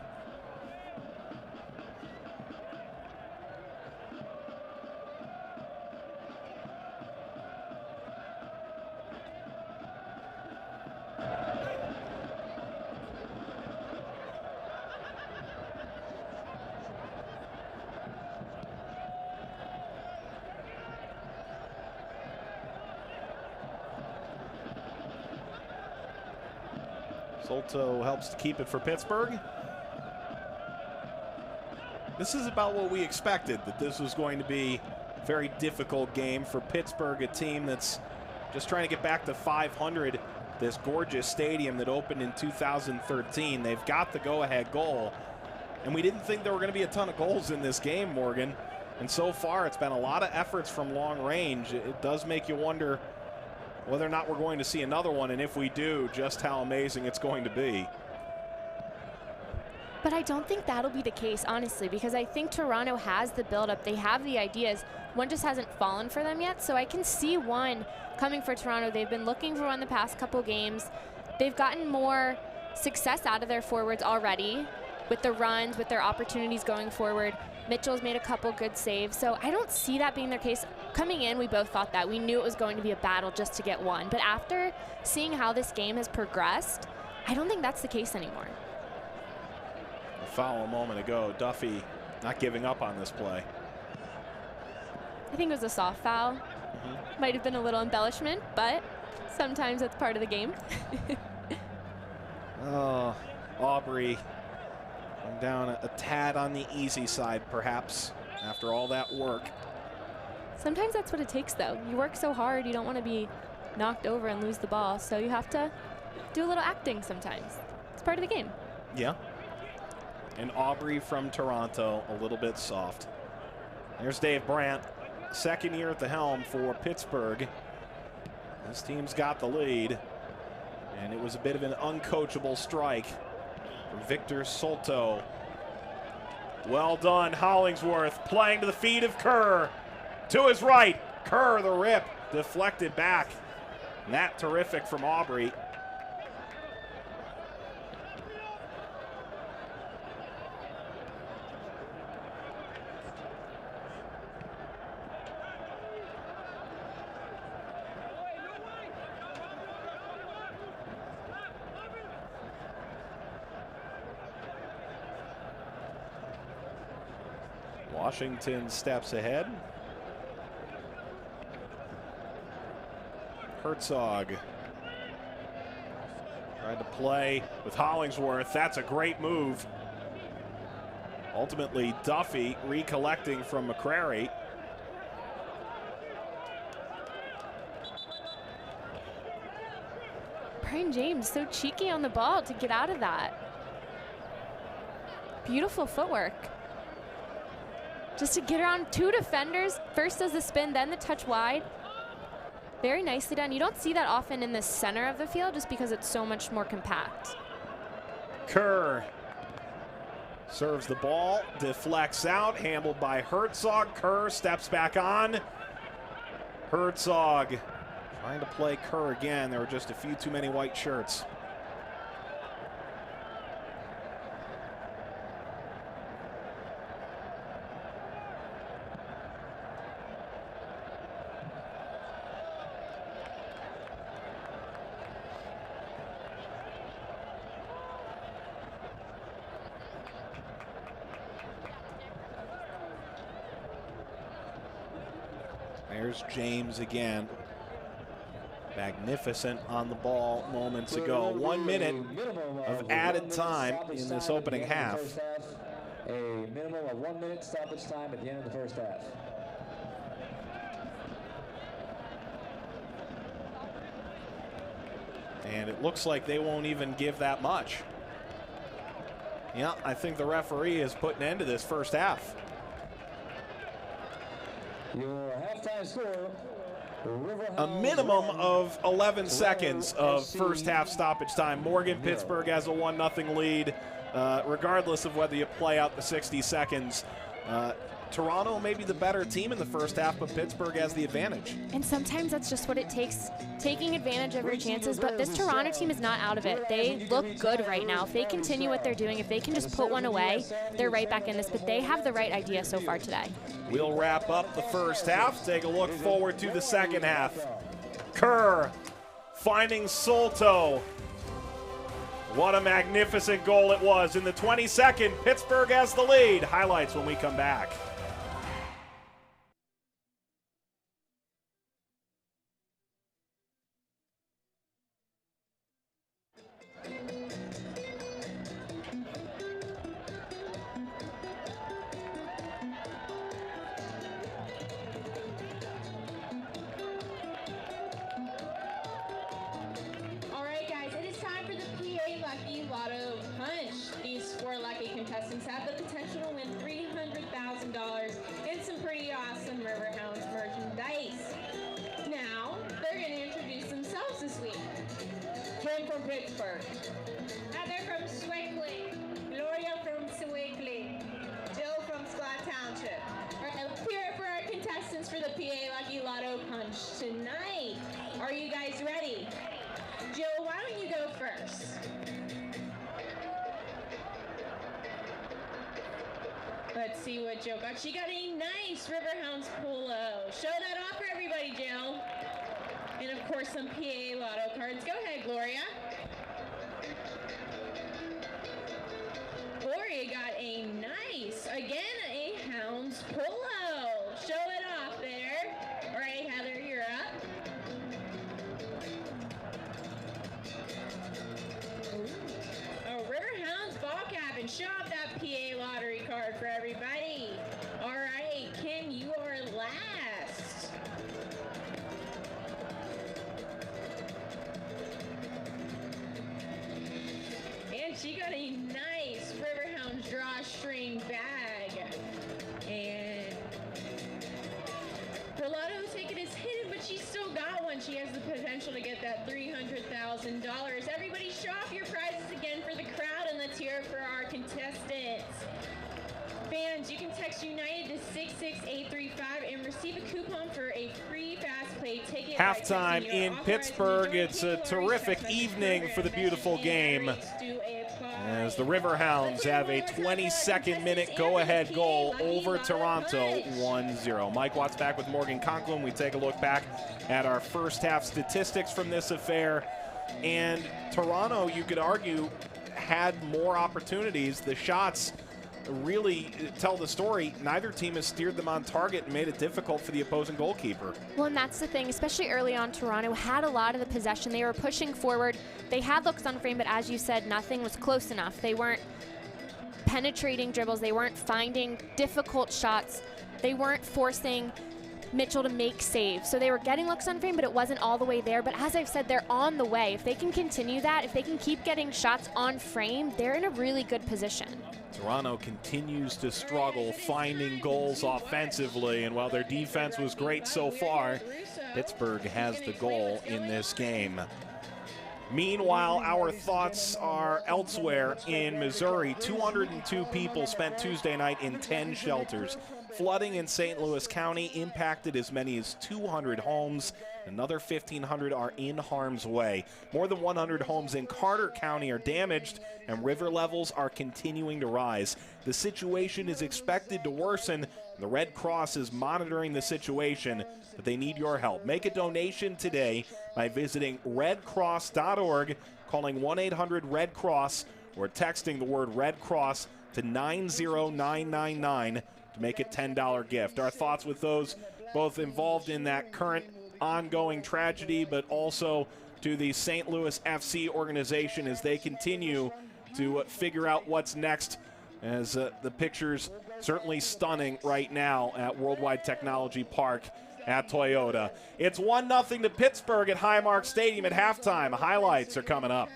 Souto helps to keep it for Pittsburgh. This is about what we expected, that this was going to be a very difficult game for Pittsburgh, a team that's just trying to get back to 500, this gorgeous stadium that opened in 2013. They've got the go-ahead goal, and we didn't think there were going to be a ton of goals in this game, Morgan. And so far, it's been a lot of efforts from long range. It does make you wonder whether or not we're going to see another one, and if we do, just how amazing it's going to be. But I don't think that'll be the case, honestly, because I think Toronto has the buildup. They have the ideas. One just hasn't fallen for them yet, so I can see one coming for Toronto. They've been looking for one the past couple games. They've gotten more success out of their forwards already with the runs, with their opportunities going forward. Mitchell's made a couple good saves, so I don't see that being their case. Coming in, we both thought that. We knew it was going to be a battle just to get one. But after seeing how this game has progressed, I don't think that's the case anymore. A foul a moment ago. Duffy not giving up on this play. I think it was a soft foul. Might have been a little embellishment, but sometimes that's part of the game. Oh, Aubrey down a tad on the easy side, perhaps, after all that work. Sometimes that's what it takes, though. You work so hard, you don't want to be knocked over and lose the ball, so you have to do a little acting sometimes. It's part of the game. Yeah. And Aubrey from Toronto, a little bit soft. There's Dave Brandt, second year at the helm for Pittsburgh. This team's got the lead, and it was a bit of an uncoachable strike from Victor Souto. Well done, Hollingsworth playing to the feet of Kerr. To his right, Kerr the rip, deflected back. And that terrific from Aubrey. Washington steps ahead. Herzog tried to play with Hollingsworth. That's a great move. Ultimately, Duffy recollecting from McCrary. Brian James so cheeky on the ball to get out of that. Beautiful footwork. Just to get around two defenders. First does the spin, then the touch wide. Very nicely done. You don't see that often in the center of the field just because it's so much more compact. Kerr serves the ball, deflects out, handled by Herzog. Kerr steps back on. Herzog trying to play Kerr again. There were just a few too many white shirts. There's James again. Magnificent on the ball moments ago. 1 minute of added time in this opening half. A minimum of 1 minute stoppage time at the end of the first half. And it looks like they won't even give that much. Yeah, I think the referee has put an end to this first half. Your halftime score. A minimum of 11 seconds of first half stoppage time. Morgan Pittsburgh has a 1-0 lead, regardless of whether you play out the 60 seconds. Toronto may be the better team in the first half, but Pittsburgh has the advantage. And sometimes that's just what it takes, taking advantage of your chances. But this Toronto team is not out of it. They look good right now. If they continue what they're doing, if they can just put one away, they're right back in this. But they have the right idea so far today. We'll wrap up the first half. Take a look forward to the second half. Kerr finding Souto. What a magnificent goal it was. In the 22nd, Pittsburgh has the lead. Highlights when we come back. Contestants have the potential to win $300,000 and some pretty awesome Riverhounds merchandise. Now, they're going to introduce themselves this week. Kim from Pittsburgh. Heather from Swickley. Gloria from Swickley. Jill from Scott Township. All right, let's hear it for our contestants for the PA Lucky Lotto Punch tonight. Are you guys ready? Jill, why don't you go first? Let's see what Jill got. She got a nice Riverhounds polo. Show that off for everybody, Jill. And of course, some PA Lotto cards. Go ahead, Gloria. Gloria got a nice, again, a Hounds polo. Show it off there. All right, Heather, you're up. Oh, Riverhounds ball cap, and show off that PA lottery card for everybody. All right, Kim, you are last. And she got a nice Riverhounds drawstring bag. And the lotto ticket is hidden, but she's still got one. She has the potential to get that $300,000. Everybody show off your prizes again for the crowd, and let's hear it for our contestants. Fans, you can text United to 66835 and receive a coupon for a free Fast Play ticket. Halftime in Pittsburgh. It's a terrific evening for the beautiful game, as the Riverhounds have a 22nd minute go-ahead goal over Toronto, 1-0. Mike Watts back with Morgan Conklin. We take a look back at our first half statistics from this affair. And Toronto, you could argue, had more opportunities. The shots really tell the story. Neither team has steered them on target and made it difficult for the opposing goalkeeper. Well, and that's the thing, especially early on, Toronto had a lot of the possession. They were pushing forward. They had looks on frame, but as you said, nothing was close enough. They weren't penetrating dribbles. They weren't finding difficult shots. They weren't forcing Mitchell to make saves. So they were getting looks on frame, but it wasn't all the way there. But as I've said, they're on the way. If they can continue that, if they can keep getting shots on frame, they're in a really good position. Toronto continues to struggle finding goals offensively, and while their defense was great so far, Pittsburgh has the goal in this game. Meanwhile, our thoughts are elsewhere in Missouri. 202 people spent Tuesday night in 10 shelters. Flooding in St. Louis County impacted as many as 200 homes. Another 1,500 are in harm's way. More than 100 homes in Carter County are damaged, and river levels are continuing to rise. The situation is expected to worsen. The Red Cross is monitoring the situation, but they need your help. Make a donation today by visiting redcross.org, calling 1-800-RED-CROSS, or texting the word Red Cross to 90999 to make a $10 gift. Our thoughts with those both involved in that current ongoing tragedy, but also to the St. Louis FC organization as they continue to figure out what's next, as the pictures certainly stunning right now at Worldwide Technology Park at Toyota. It's 1-0 to Pittsburgh at Highmark Stadium at halftime. Highlights are coming up.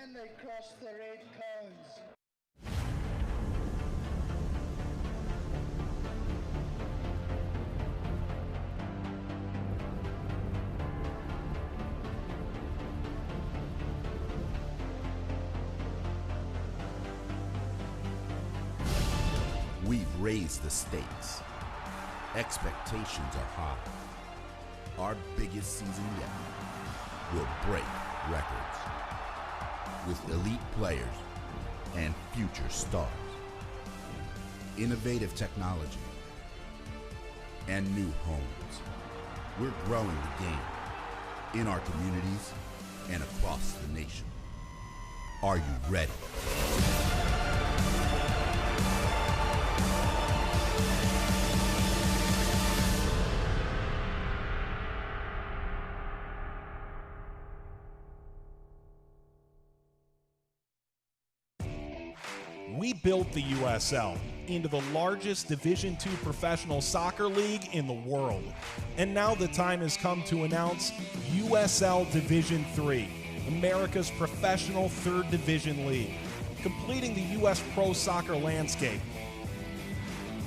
We've raised the stakes. Expectations are high. Our biggest season yet will break records with elite players and future stars, innovative technology, and new homes. We're growing the game in our communities and across the nation. Are you ready? We built the USL into the largest Division II professional soccer league in the world. And now the time has come to announce USL Division III, America's professional third division league, completing the U.S. pro soccer landscape.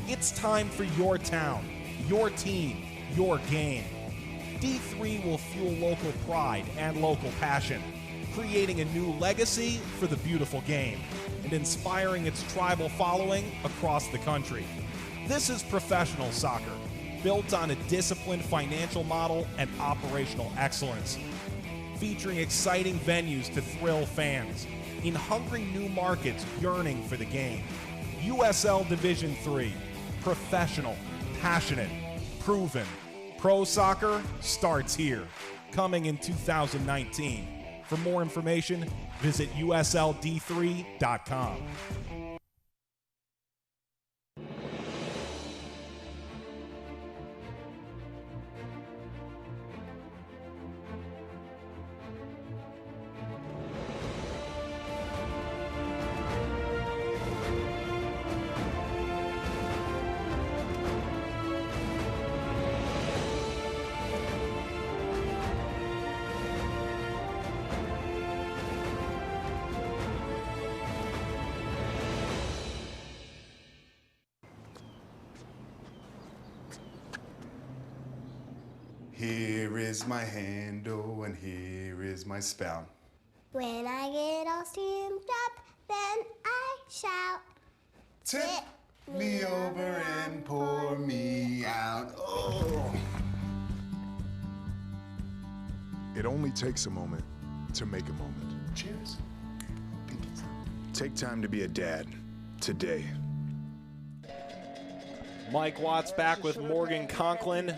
It's time for your town, your team, your game. D3 will fuel local pride and local passion, creating a new legacy for the beautiful game and inspiring its tribal following across the country. This is professional soccer, built on a disciplined financial model and operational excellence, featuring exciting venues to thrill fans in hungry new markets yearning for the game. USL Division III, professional, passionate, proven. Pro soccer starts here, coming in 2019. For more information, visit USLD3.com. Here is my handle and here is my spout. When I get all steamed up, then I shout. Tip me over and pour me out. Oh. It only takes a moment to make a moment. Cheers. Take time to be a dad today. Mike Watts back with Morgan Conklin.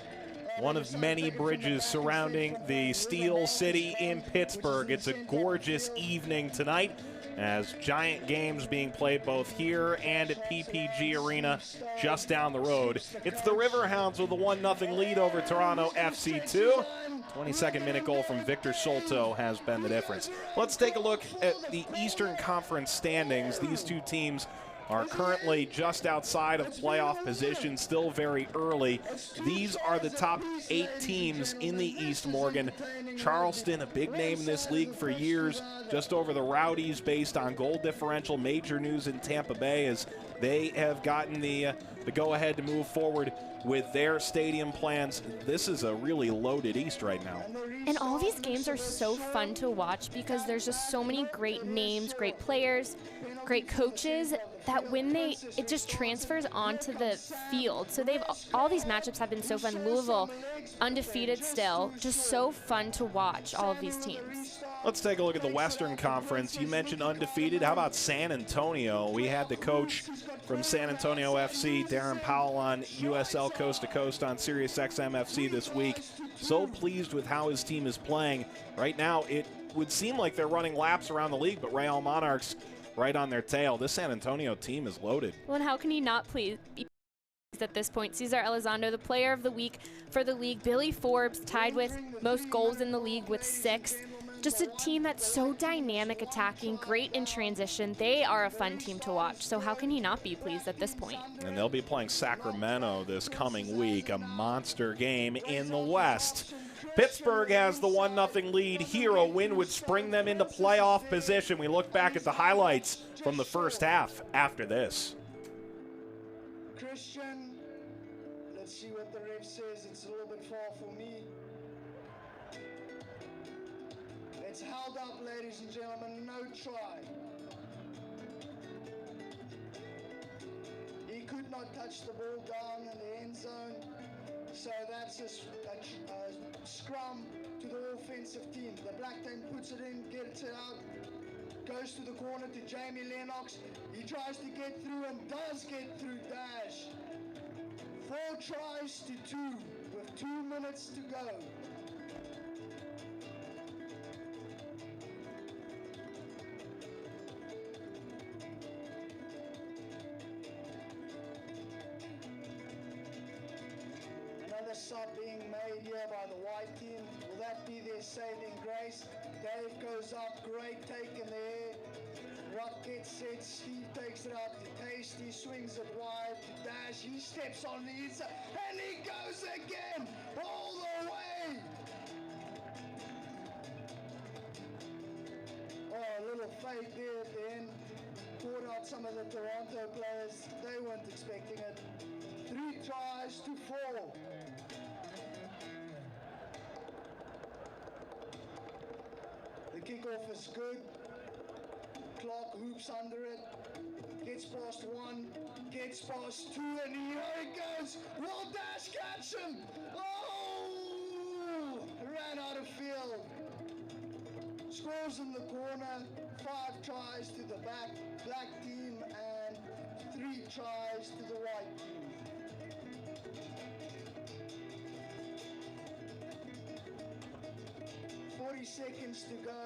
One of many bridges surrounding the Steel City in Pittsburgh. It's a gorgeous evening tonight as giant games being played both here and at PPG Arena just down the road. It's the Riverhounds with a 1-0 lead over Toronto FC2. 22nd minute goal from Victor Souto has been the difference. Let's take a look at the Eastern Conference standings. These two teams are currently just outside of playoff position, still very early. These are the top 8 teams in the East, Morgan. Charleston, a big name in this league for years, just over the Rowdies based on goal differential. Major news in Tampa Bay as they have gotten the go-ahead to move forward with their stadium plans. This is a really loaded East right now. And all these games are so fun to watch because there's just so many great names, great players, great coaches that when it just transfers onto the field. So all these matchups have been so fun. Louisville, undefeated still, just so fun to watch all of these teams. Let's take a look at the Western Conference. You mentioned undefeated. How about San Antonio? We had the coach from San Antonio FC, Darren Powell, on USL Coast to Coast on SiriusXM FC this week. So pleased with how his team is playing. Right now, it would seem like they're running laps around the league, but Real Monarchs right on their tail. This San Antonio team is loaded. Well, and how can he not be pleased at this point? Cesar Elizondo, the player of the week for the league. Billy Forbes tied with most goals in the league with 6. Just a team that's so dynamic attacking, great in transition. They are a fun team to watch, so how can he not be pleased at this point? And they'll be playing Sacramento this coming week, a monster game in the West. Pittsburgh has the 1-0 lead here. A win would spring them into playoff position. We look back at the highlights from the first half after this. Christian, let's see what the ref says. It's a little bit far for me. It's held up, ladies and gentlemen, no try. He could not touch the ball down in the end zone, so that's a scrum to the offensive team. The black team puts it in, gets it out, goes to the corner to Jamie Lennox. He tries to get through and does get through. Dash. 4 tries to 2 with 2 minutes to go. Another sub being made here by the white team. Will that be their saving grace? Dave goes up, great take in the air. Rock gets set, Steve takes it up to Tasty, swings it wide to Dash. He steps on the inside and he goes again, all the way. Oh, a little fake there at the end. Caught out some of the Toronto players. They weren't expecting it. 3 tries to 4. The kickoff is good. Clark hoops under it. Gets past 1. Gets past 2. And here it goes. Will Dash catch him? Oh! Ran out of field. Scores in the corner. 5 tries to the black team and 3 tries to the white team. 40 seconds to go.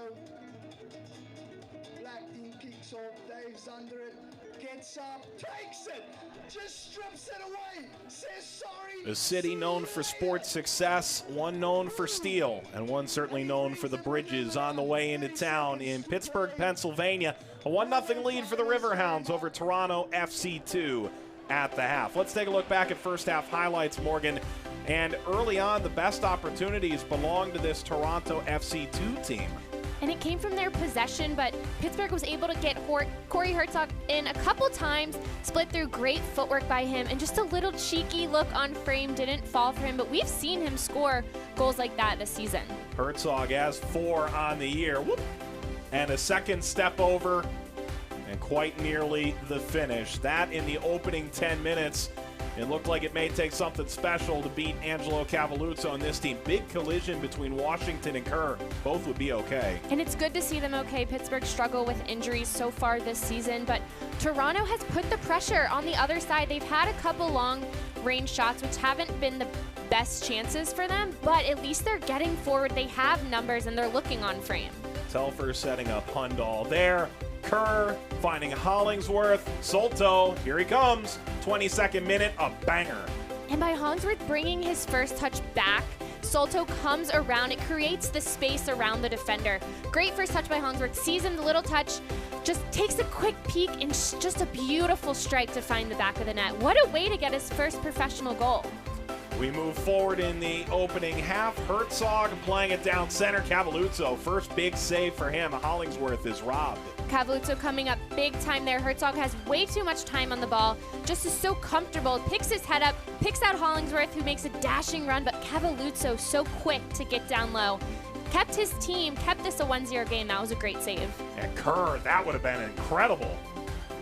Black team kicks off. Dave's under it. Gets up. Takes it. Just strips it away. Says sorry. A city known for sports success, one known for steel, and one certainly known for the bridges on the way into town in Pittsburgh, Pennsylvania. A 1-0 lead for the Riverhounds over Toronto FC2 at the half. Let's take a look back at first half highlights, Morgan. And early on, the best opportunities belong to this Toronto FC2 team. And it came from their possession, but Pittsburgh was able to get Corey Hertzog in a couple times, split through great footwork by him, and just a little cheeky look on frame didn't fall for him, but we've seen him score goals like that this season. Hertzog has 4 on the year. Whoop. And a second step over, and quite nearly the finish. That in the opening 10 minutes. It looked like it may take something special to beat Angelo Cavalluzzo on this team. Big collision between Washington and Kerr. Both would be okay. And it's good to see them okay. Pittsburgh struggle with injuries so far this season, but Toronto has put the pressure on the other side. They've had a couple long-range shots, which haven't been the best chances for them, but at least they're getting forward. They have numbers, and they're looking on frame. Telfer setting up Hundal there. Kerr finding Hollingsworth. Souto, here he comes. 22nd minute, a banger. And by Hollingsworth bringing his first touch back, Souto comes around. It creates the space around the defender. Great first touch by Hollingsworth. Sees him, the little touch, just takes a quick peek, and just a beautiful strike to find the back of the net. What a way to get his first professional goal. We move forward in the opening half. Hertzog playing it down center. Cavalluzzo, first big save for him. Hollingsworth is robbed. Cavalluzzo coming up big time there. Hertzog has way too much time on the ball. Just is so comfortable. Picks his head up, picks out Hollingsworth, who makes a dashing run, but Cavalluzzo so quick to get down low. Kept his team, kept this a 1-0 game. That was a great save. And Kerr, that would have been incredible.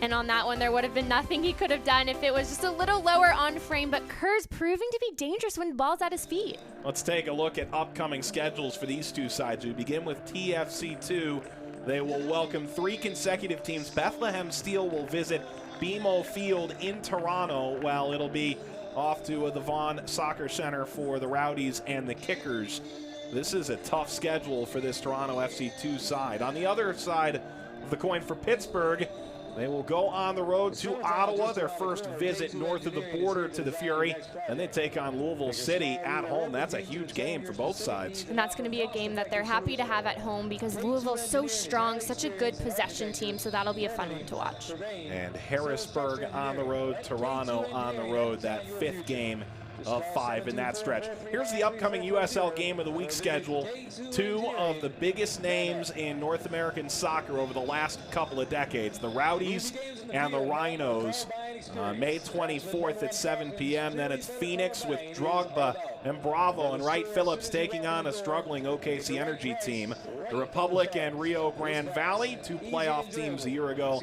And on that one, there would have been nothing he could have done if it was just a little lower on frame, but Kerr's proving to be dangerous when the ball's at his feet. Let's take a look at upcoming schedules for these two sides. We begin with TFC2. They will welcome 3 consecutive teams. Bethlehem Steel will visit BMO Field in Toronto, while it'll be off to the Vaughan Soccer Center for the Rowdies and the Kickers. This is a tough schedule for this Toronto FC2 side. On the other side of the coin for Pittsburgh, they will go on the road to Ottawa, their first visit north of the border to the Fury. Then they take on Louisville City at home. That's a huge game for both sides. And that's going to be a game that they're happy to have at home because Louisville's so strong, such a good possession team, so that'll be a fun one to watch. And Harrisburg on the road, Toronto on the road, that 5th game of 5 in that stretch. Here's the upcoming USL Game of the Week schedule. 2 of the biggest names in North American soccer over the last couple of decades, the Rowdies and the Rhinos. May 24th at 7 p.m. Then it's Phoenix with Drogba and Bravo and Wright Phillips taking on a struggling OKC Energy team. The Republic and Rio Grande Valley, 2 playoff teams a year ago,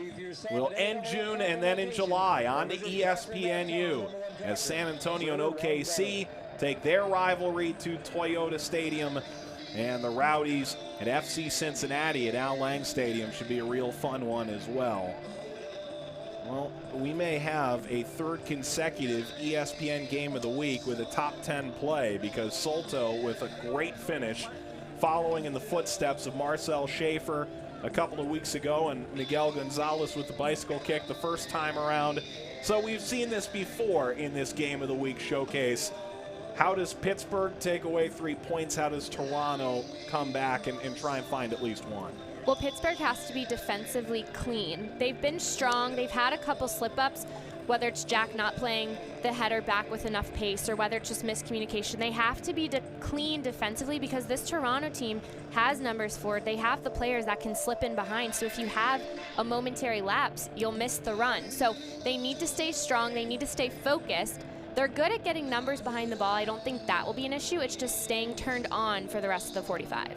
will end June, and then in July on to ESPNU as San Antonio and OKC take their rivalry to Toyota Stadium, and the Rowdies at FC Cincinnati at Al Lang Stadium should be a real fun one as well. Well, we may have a 3rd consecutive ESPN Game of the Week with a top 10 play, because Souto with a great finish following in the footsteps of Marcel Schaefer a couple of weeks ago, and Miguel Gonzalez with the bicycle kick the first time around. So we've seen this before in this Game of the Week showcase. How does Pittsburgh take away 3 points? How does Toronto come back and try and find at least one? Well, Pittsburgh has to be defensively clean. They've been strong. They've had a couple slip-ups, whether it's Jack not playing the header back with enough pace or whether it's just miscommunication. They have to be clean defensively because this Toronto team has numbers forward. They have the players that can slip in behind. So if you have a momentary lapse, you'll miss the run. So they need to stay strong. They need to stay focused. They're good at getting numbers behind the ball. I don't think that will be an issue. It's just staying turned on for the rest of the 45.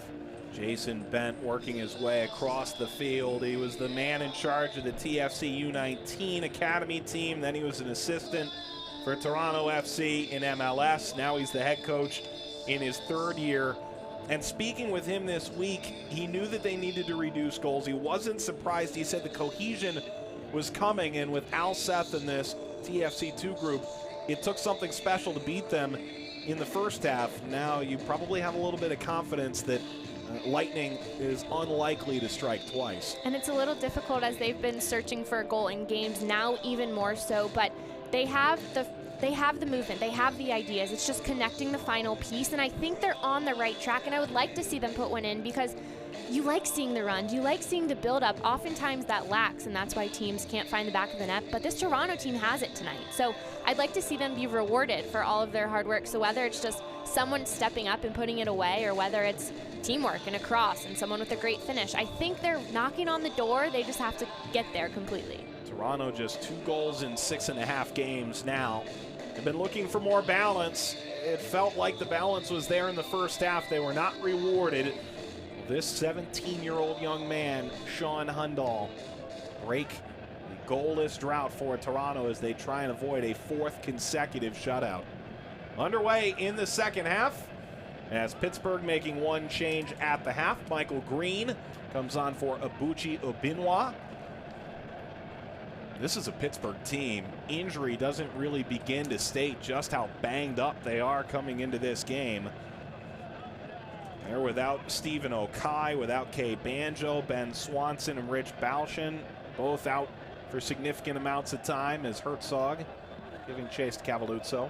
Jason Bent working his way across the field. He was the man in charge of the TFC U19 Academy team. Then he was an assistant for Toronto FC in MLS. Now he's the head coach in his 3rd year. And speaking with him this week, he knew that they needed to reduce goals. He wasn't surprised. He said the cohesion was coming, and with Al Seth and this TFC2 group, it took something special to beat them in the first half. Now you probably have a little bit of confidence that Lightning is unlikely to strike twice. And it's a little difficult as they've been searching for a goal in games, now even more so, but they have the movement, they have the ideas. It's just connecting the final piece, and I think they're on the right track, and I would like to see them put one in because you like seeing the runs, you like seeing the build-up. Oftentimes that lacks, and that's why teams can't find the back of the net, but this Toronto team has it tonight. So I'd like to see them be rewarded for all of their hard work. So whether it's just someone stepping up and putting it away, or whether it's teamwork and a cross and someone with a great finish, I think they're knocking on the door. They just have to get there completely. Toronto just 2 goals in 6.5 games now. They've been looking for more balance. It felt like the balance was there in the first half. They were not rewarded. This 17-year-old young man, Sean Hundal, break the goalless drought for Toronto as they try and avoid a 4th consecutive shutout. Underway in the second half, as Pittsburgh making one change at the half. Michael Green comes on for Abuchi Obinwa. This is a Pittsburgh team. Injury doesn't really begin to state just how banged up they are coming into this game. They're without Stephen Okai, without Kay Banjo, Ben Swanson, and Rich Balshin, both out for significant amounts of time, as Herzog giving chase to Cavalluzzo.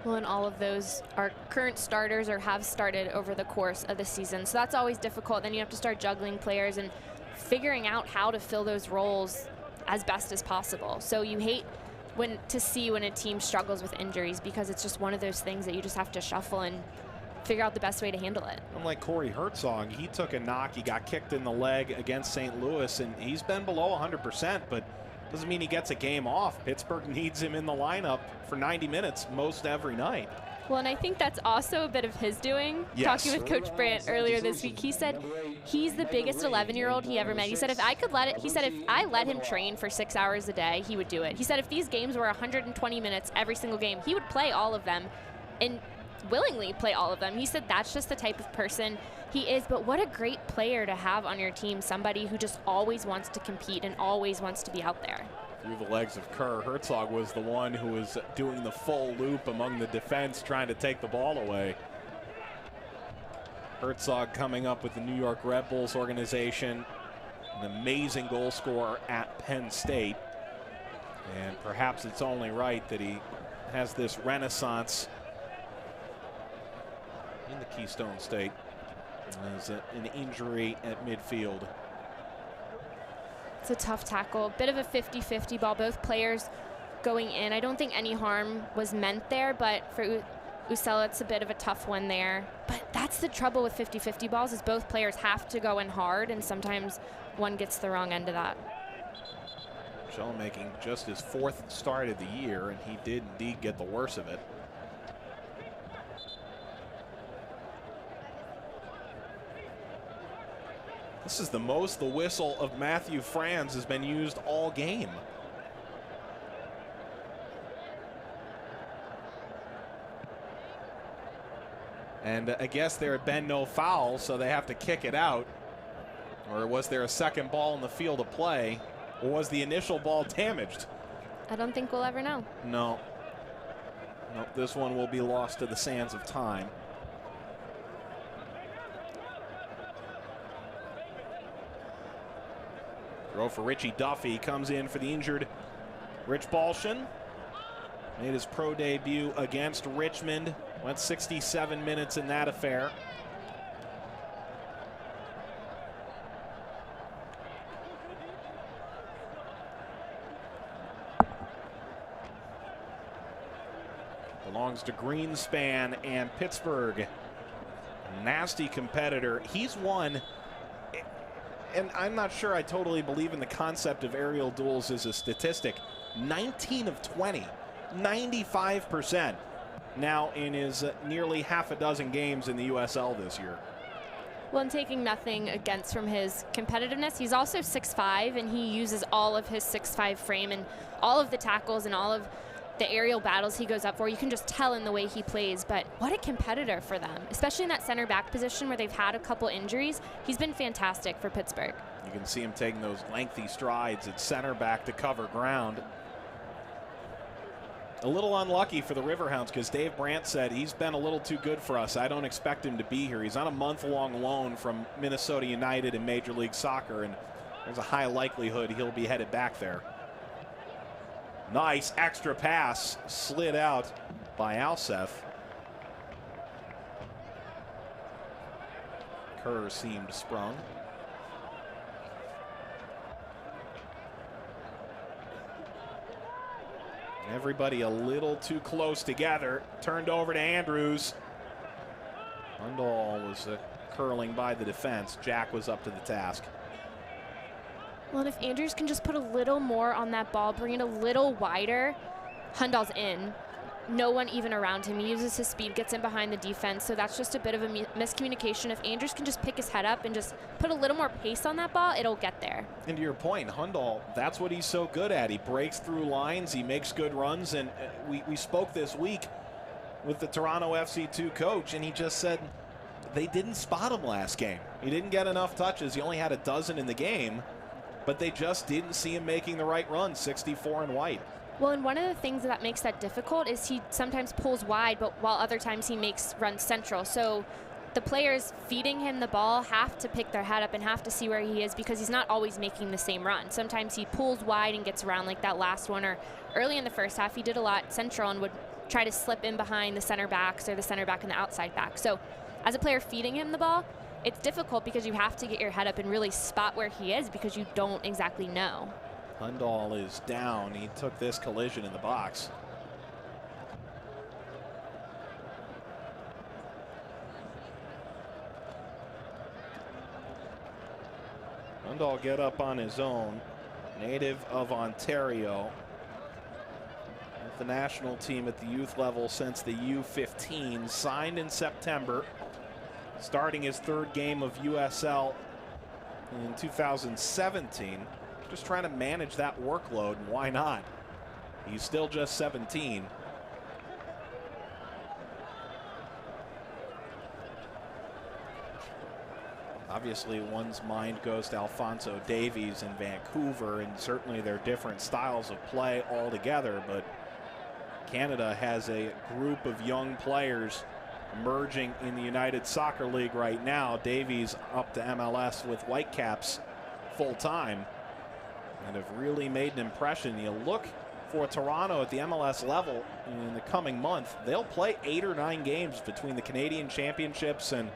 Well, and all of those are current starters or have started over the course of the season. So that's always difficult. Then you have to start juggling players and figuring out how to fill those roles as best as possible. So you hate to see when a team struggles with injuries, because it's just one of those things that you just have to shuffle and figure out the best way to handle it. Unlike Corey Herzog, he took a knock. He got kicked in the leg against St. Louis, and he's been below 100%, but doesn't mean he gets a game off. Pittsburgh needs him in the lineup for 90 minutes most every night. Well, and I think that's also a bit of his doing. Yes. Talking with Coach Brandt earlier this week, he said he's the biggest 11-year-old he ever met. He said if I let him train for 6 hours a day, he would do it. He said if these games were 120 minutes every single game, he would play all of them and willingly play all of them. He said that's just the type of person he is. But what a great player to have on your team, somebody who just always wants to compete and always wants to be out there. Through the legs of Kerr, Herzog was the one who was doing the full loop among the defense, trying to take the ball away. Herzog coming up with the New York Red Bulls organization, an amazing goal scorer at Penn State. And perhaps it's only right that he has this renaissance in the Keystone State as an injury at midfield. It's a tough tackle, bit of a 50-50 ball, both players going in. I don't think any harm was meant there, but for Usella, it's a bit of a tough one there. But that's the trouble with 50-50 balls, is both players have to go in hard, and sometimes one gets the wrong end of that. Usella making just his 4th start of the year, and he did indeed get the worst of it. This is the most the whistle of Matthew Franz has been used all game. And I guess there had been no foul, so they have to kick it out. Or was there a second ball in the field of play? Or was the initial ball damaged? I don't think we'll ever know. No. Nope, this one will be lost to the sands of time. Throw for Richie Duffy, comes in for the injured Rich Balshin. Made his pro debut against Richmond. Went 67 minutes in that affair. Belongs to Greenspan and Pittsburgh. Nasty competitor. He's won. And I'm not sure I totally believe in the concept of aerial duels as a statistic. 19 of 20, 95%. Now in his nearly half a dozen games in the USL this year. Well, and taking nothing against from his competitiveness, he's also 6'5", and he uses all of his 6'5" frame and all of the tackles and all of the aerial battles he goes up for. You can just tell in the way he plays, but what a competitor for them, especially in that center back position where they've had a couple injuries. He's been fantastic for Pittsburgh. You can see him taking those lengthy strides at center back to cover ground. A little unlucky for the Riverhounds, because Dave Brandt said he's been a little too good for us. I don't expect him to be here. He's on a month-long loan from Minnesota United in Major League Soccer, and there's a high likelihood he'll be headed back there. Nice extra pass slid out by Alseth. Kerr seemed sprung. Everybody a little too close together. Turned over to Andrews. Hundal was curling by the defense. Jack was up to the task. Well, and if Andrews can just put a little more on that ball, bring it a little wider, Hundal's in. No one even around him. He uses his speed, gets in behind the defense, so that's just a bit of a miscommunication. If Andrews can just pick his head up and just put a little more pace on that ball, it'll get there. And to your point, Hundal, that's what he's so good at. He breaks through lines, he makes good runs, and we spoke this week with the Toronto FC2 coach, and he just said they didn't spot him last game. He didn't get enough touches. He only had a dozen in the game, but they just didn't see him making the right run, 64 in white. Well, and one of the things that makes that difficult is he sometimes pulls wide, but while other times he makes runs central. So the players feeding him the ball have to pick their head up and have to see where he is, because he's not always making the same run. Sometimes he pulls wide and gets around like that last one, or early in the first half he did a lot central and would try to slip in behind the center backs or the center back and the outside back. So as a player feeding him the ball, it's difficult because you have to get your head up and really spot where he is, because you don't exactly know. Hundal is down. He took this collision in the box. Hundal get up on his own. Native of Ontario. With the national team at the youth level since the U15. Signed in September. Starting his third game of USL in 2017. Just trying to manage that workload, and why not? He's still just 17. Obviously, one's mind goes to Alphonso Davies in Vancouver, and certainly they're different styles of play altogether, but Canada has a group of young players emerging in the United Soccer League right now. Davies up to MLS with Whitecaps full-time, and have really made an impression. You look for Toronto at the MLS level in the coming month. They'll play 8 or 9 games between the Canadian Championships and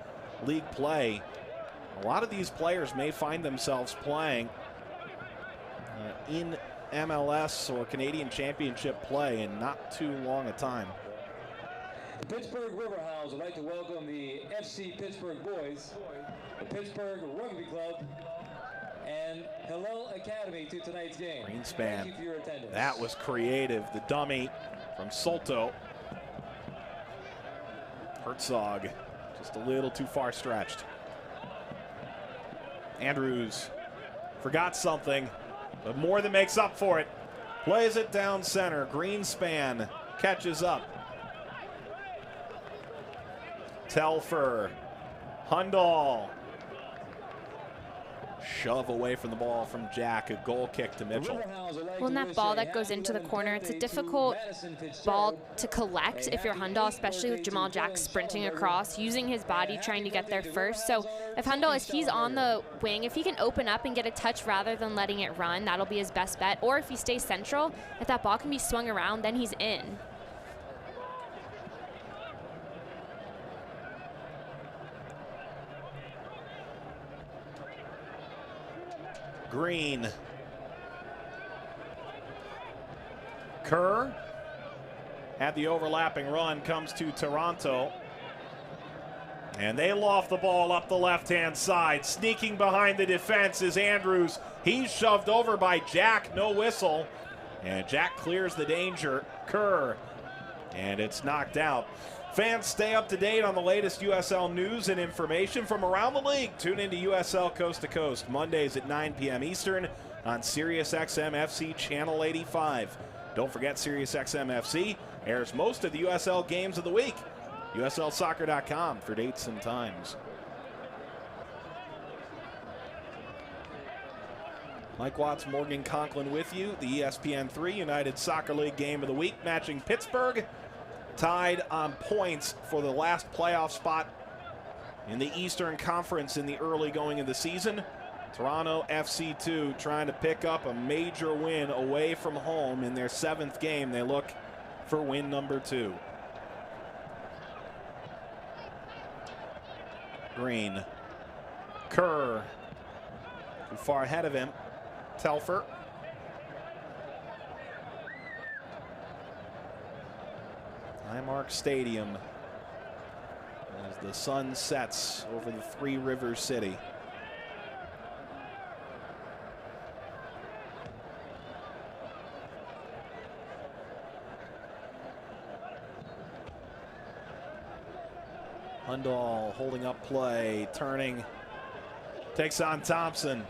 league play. A lot of these players may find themselves playing in MLS or Canadian Championship play in not too long a time. The Pittsburgh Riverhounds would like to welcome the FC Pittsburgh boys, the Pittsburgh Rugby Club, and Hillel Academy to tonight's game. Greenspan. Thank you for your attendance. That was creative. The dummy from Souto. Herzog just a little too far stretched. Andrews forgot something, but more than makes up for it. Plays it down center. Greenspan catches up. Telfer. Hundal. Shove away from the ball from Jack. A goal kick to Mitchell. Well, and that ball that goes into the corner, it's a difficult ball to collect if you're Hundal, especially with Jamal Jack sprinting across, using his body, trying to get there first. So if Hundal, if he's on the wing, if he can open up and get a touch rather than letting it run, that'll be his best bet. Or if he stays central, if that ball can be swung around, then he's in. Green. Kerr had the overlapping run, comes to Toronto. And they loft the ball up the left-hand side. Sneaking behind the defense is Andrews. He's shoved over by Jack, no whistle. And Jack clears the danger. Kerr. And it's knocked out. Fans, stay up to date on the latest USL news and information from around the league. Tune into USL Coast to Coast, Mondays at 9 p.m. Eastern on SiriusXM FC Channel 85. Don't forget SiriusXM FC airs most of the USL games of the week. USLsoccer.com for dates and times. Mike Watts, Morgan Conklin with you. The ESPN3 United Soccer League game of the week, matching Pittsburgh, tied on points for the last playoff spot in the Eastern Conference in the early going of the season. Toronto FC2 trying to pick up a major win away from home in their 7th game. They look for win number 2. Green. Kerr. Too far ahead of him. Telfer. Highmark Stadium as the sun sets over the Three Rivers City. Hundal holding up play, turning, takes on Thompson.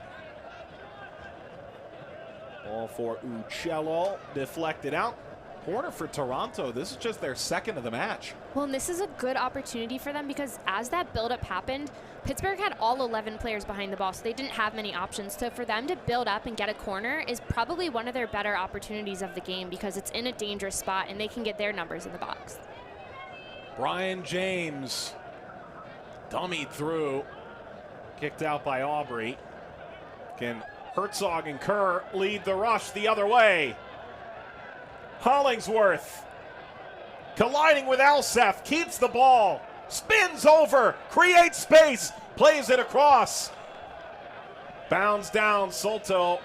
Ball for Uccello, deflected out. Corner for Toronto. This is just their second of the match. Well, and this is a good opportunity for them because as that buildup happened, Pittsburgh had all 11 players behind the ball, so they didn't have many options. So for them to build up and get a corner is probably one of their better opportunities of the game because it's in a dangerous spot and they can get their numbers in the box. Brian James dummied through, kicked out by Aubrey. Can Herzog and Kerr lead the rush the other way? Hollingsworth colliding with Alseth, keeps the ball, spins over, creates space, plays it across. Bounds down, Souto.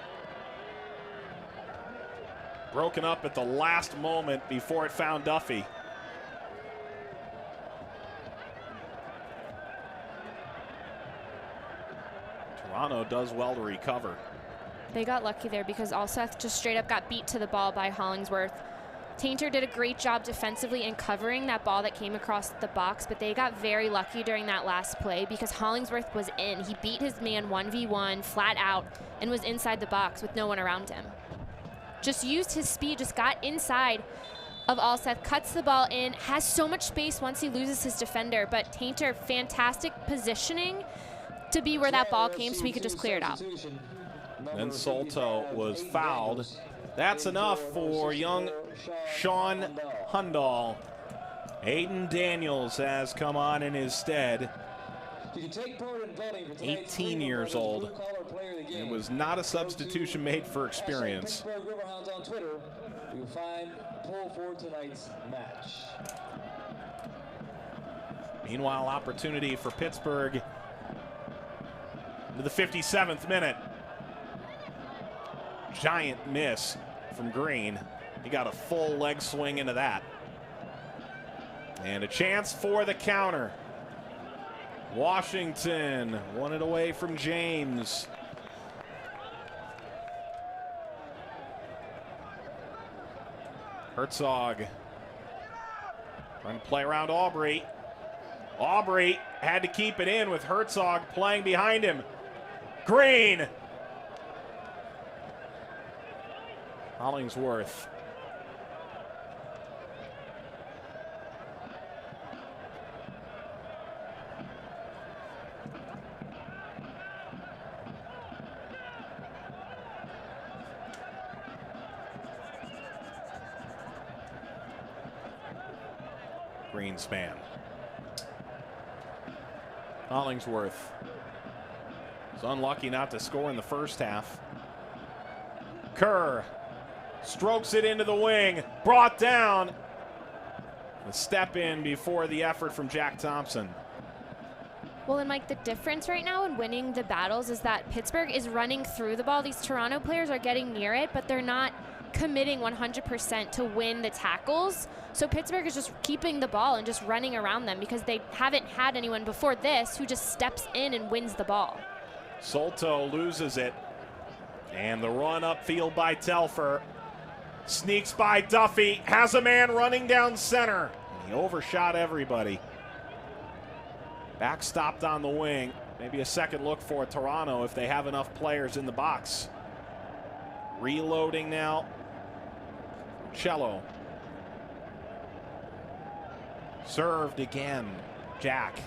Broken up at the last moment before it found Duffy. Toronto does well to recover. They got lucky there because Alseth just straight up got beat to the ball by Hollingsworth. Tainter did a great job defensively in covering that ball that came across the box, but they got very lucky during that last play because Hollingsworth was in. He beat his man 1v1 flat out and was inside the box with no one around him. Just used his speed, just got inside of Alseth, cuts the ball in, has so much space once he loses his defender, but Tainter, fantastic positioning to be where that ball came so he could just clear it out. Then Souto was fouled. That's enough for young Sean Hundal. Aiden Daniels has come on in his stead. 18 years old. It was not a substitution made for experience. Pittsburgh Riverhounds on Twitter. You'll find poll for tonight's match. Meanwhile, opportunity for Pittsburgh to the 57th minute. Giant miss from Green. He got a full leg swing into that. And a chance for the counter. Washington won it away from James. Herzog trying to play around Aubrey. Aubrey had to keep it in with Herzog playing behind him. Green. Hollingsworth. Greenspan. Hollingsworth was unlucky not to score in the first half. Kerr strokes it into the wing, brought down. A step in before the effort from Jack Thompson. Well, and Mike, the difference right now in winning the battles is that Pittsburgh is running through the ball. These Toronto players are getting near it, but they're not committing 100% to win the tackles. So Pittsburgh is just keeping the ball and just running around them because they haven't had anyone before this who just steps in and wins the ball. Souto loses it. And the run upfield by Telfer. Sneaks by Duffy, has a man running down center. He overshot everybody. Backstopped on the wing. Maybe a second look for Toronto if they have enough players in the box. Reloading now. Cello. Served again. Jack.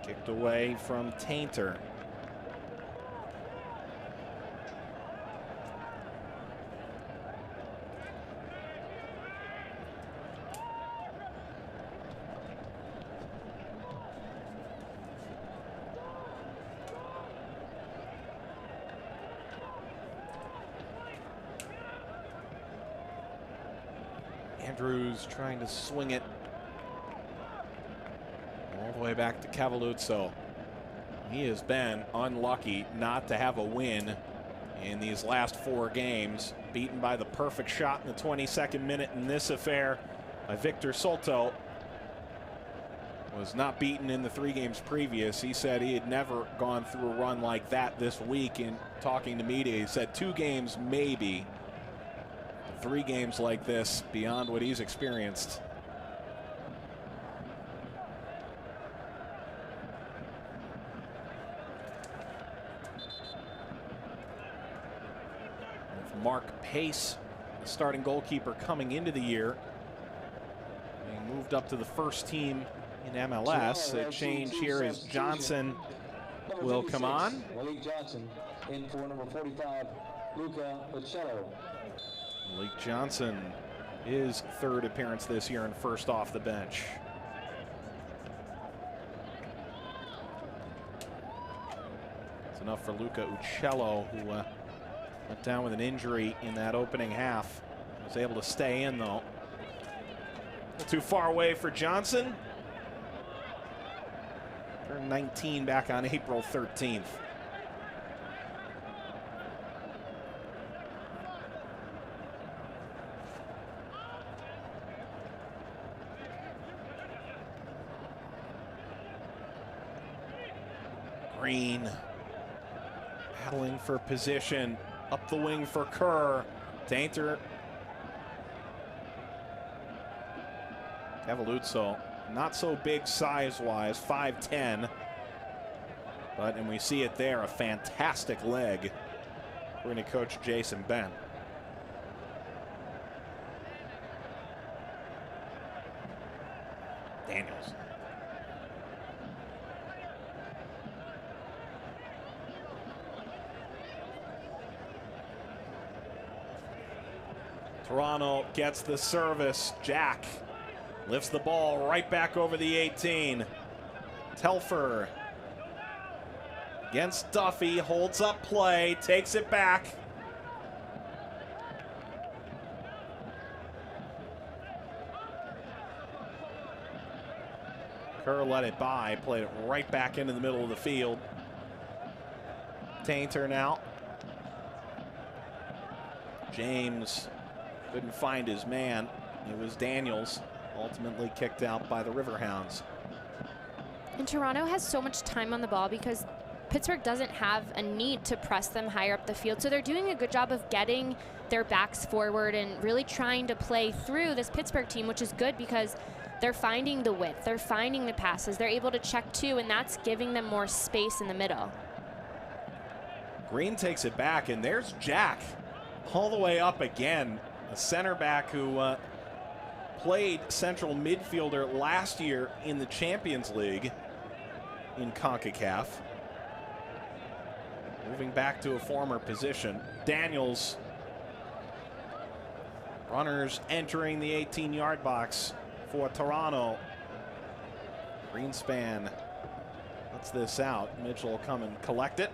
Kicked away from Tainter. Andrews trying to swing it all the way back to Cavalluzzo. He has been unlucky not to have a win in these last 4 games, beaten by the perfect shot in the 22nd minute in this affair by Victor Souto. Was not beaten in the 3 games previous. He said he had never gone through a run like that this week. In talking to media, he said 2 games maybe. 3 games like this, beyond what he's experienced. With Mark Pace, the starting goalkeeper coming into the year, he moved up to the first team in MLS. A change here is Johnson will come on. Malik Johnson in for number 45, Luca Uccello. Malik Johnson, his 3rd appearance this year and first off the bench. It's enough for Luca Uccello, who went down with an injury in that opening half. Was able to stay in, though. A little too far away for Johnson. Turned 19 back on April 13th. Green battling for position. Up the wing for Kerr. Tainter. Evoluzzo, not so big size-wise, 5'10". But, and we see it there, a fantastic leg. We're going to coach Jason Ben. Daniels. Toronto gets the service. Jack lifts the ball right back over the 18. Telfer against Duffy, holds up play, takes it back. Kerr let it by, played it right back into the middle of the field. Tainter now. James couldn't find his man. It was Daniels, ultimately kicked out by the Riverhounds. And Toronto has so much time on the ball because Pittsburgh doesn't have a need to press them higher up the field. So they're doing a good job of getting their backs forward and really trying to play through this Pittsburgh team, which is good because they're finding the width, they're finding the passes, they're able to check too, and that's giving them more space in the middle. Green takes it back, and there's Jack all the way up again. A center back who played central midfielder last year in the Champions League in CONCACAF. Moving back to a former position. Daniels. Runners entering the 18-yard box for Toronto. Greenspan lets this out. Mitchell will come and collect it.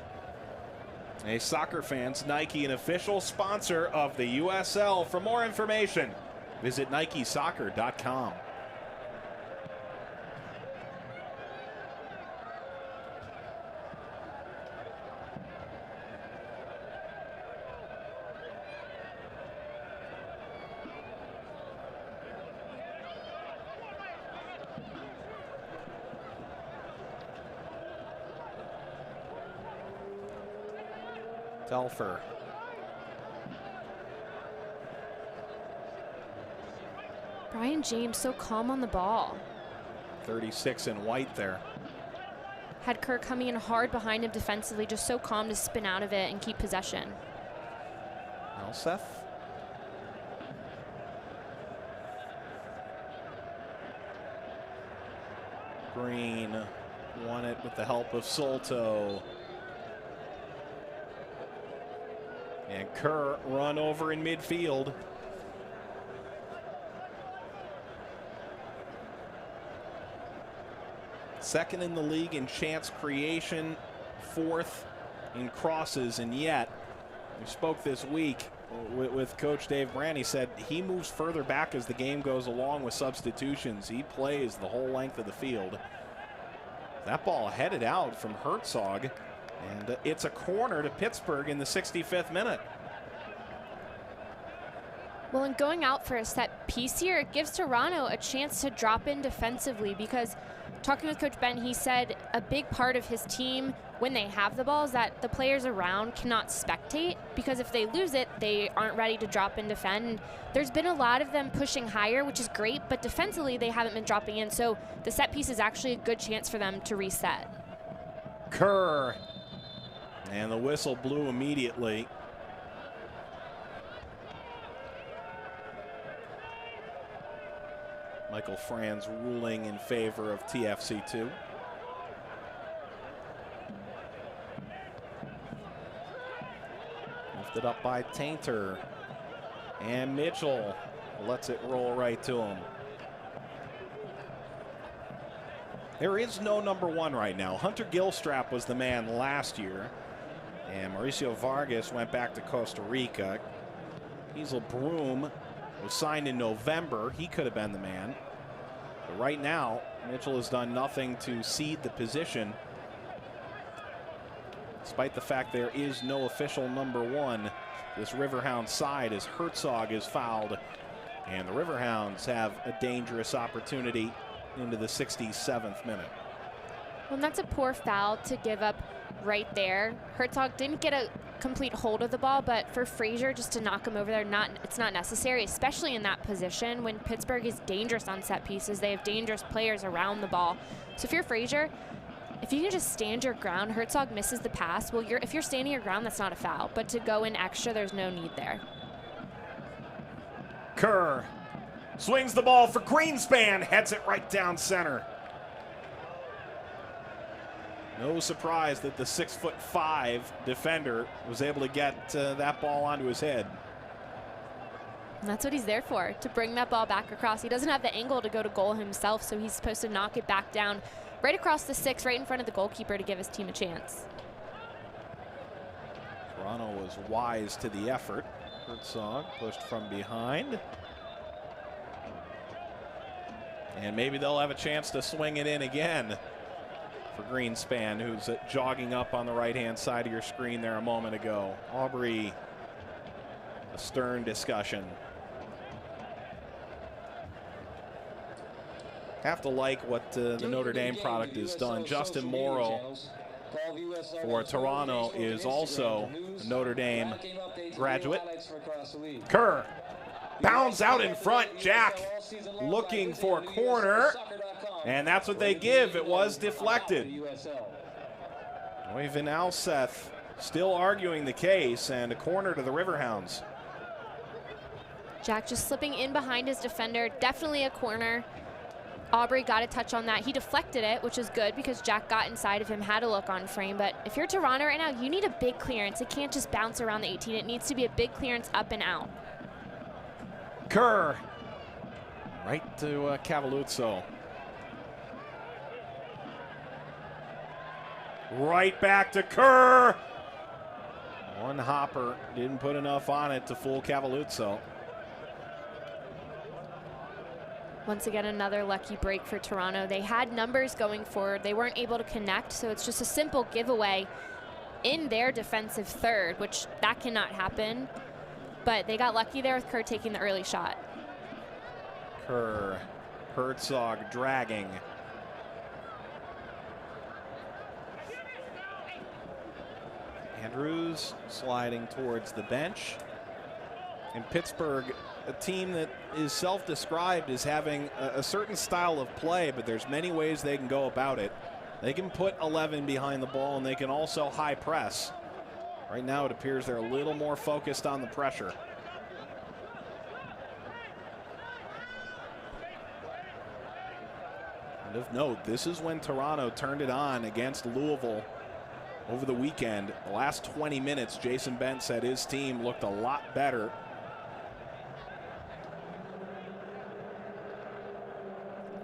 Hey, soccer fans, Nike, an official sponsor of the USL. For more information, visit NikeSoccer.com. Telfer. Brian James so calm on the ball. 36 in white there. Had Kerr coming in hard behind him defensively, just so calm to spin out of it and keep possession. Elseth. Green won it with the help of Souto. And Kerr run over in midfield. Second in the league in chance creation, 4th in crosses, and yet we spoke this week with Coach Dave Brand. He said he moves further back as the game goes along with substitutions. He plays the whole length of the field. That ball headed out from Herzog And it's a corner to Pittsburgh in the 65th minute. Well, in going out for a set piece here, it gives Toronto a chance to drop in defensively, because talking with Coach Ben, he said a big part of his team when they have the ball is that the players around cannot spectate, because if they lose it, they aren't ready to drop and defend. And there's been a lot of them pushing higher, which is great, but defensively they haven't been dropping in, so the set piece is actually a good chance for them to reset. Kerr. And the whistle blew immediately. Michael Franz ruling in favor of TFC2. Lifted up by Tainter. And Mitchell lets it roll right to him. There is no number one right now. Hunter Gilstrap was the man last year. And Mauricio Vargas went back to Costa Rica. Hazel Broom was signed in November. He could have been the man. But right now, Mitchell has done nothing to cede the position, despite the fact there is no official number one. This Riverhound side as Herzog is fouled, and the Riverhounds have a dangerous opportunity into the 67th minute. Well, and that's a poor foul to give up right there. Herzog didn't get a complete hold of the ball, but for Frazier just to knock him over there, it's not necessary, especially in that position when Pittsburgh is dangerous on set pieces. They have dangerous players around the ball. So if you're Frazier, if you can just stand your ground, Herzog misses the pass, well, if you're standing your ground, that's not a foul. But to go in extra, there's no need there. Kerr swings the ball for Greenspan, heads it right down center. No surprise that the 6'5" defender was able to get that ball onto his head. And that's what he's there for, to bring that ball back across. He doesn't have the angle to go to goal himself, so he's supposed to knock it back down right across the 6, right in front of the goalkeeper to give his team a chance. Toronto was wise to the effort. Herzog pushed from behind. And maybe they'll have a chance to swing it in again for Greenspan, who's jogging up on the right-hand side of your screen there a moment ago. Aubrey, a stern discussion. Have to like what the Notre Dame product has done. Justin Morrow for Toronto is also a Notre Dame graduate. Kerr bounds out in front. Jack looking for a corner. And that's what they give. It was deflected. Oyvind Alseth still arguing the case, and a corner to the Riverhounds. Jack just slipping in behind his defender. Definitely a corner. Aubrey got a touch on that. He deflected it, which is good because Jack got inside of him, had a look on frame. But if you're Toronto right now, you need a big clearance. It can't just bounce around the 18. It needs to be a big clearance up and out. Kerr right to Cavalluzzo. Right back to Kerr. One hopper, didn't put enough on it to fool Cavalluzzo. Once again, another lucky break for Toronto. They had numbers going forward. They weren't able to connect, so it's just a simple giveaway in their defensive third, which that cannot happen. But they got lucky there with Kerr taking the early shot. Kerr, Herzog dragging. Andrews sliding towards the bench. And Pittsburgh, a team that is self-described as having a certain style of play, but there's many ways they can go about it. They can put 11 behind the ball, and they can also high press. Right now it appears they're a little more focused on the pressure. And of note, this is when Toronto turned it on against Louisville over the weekend. The last 20 minutes, Jason Bent said his team looked a lot better.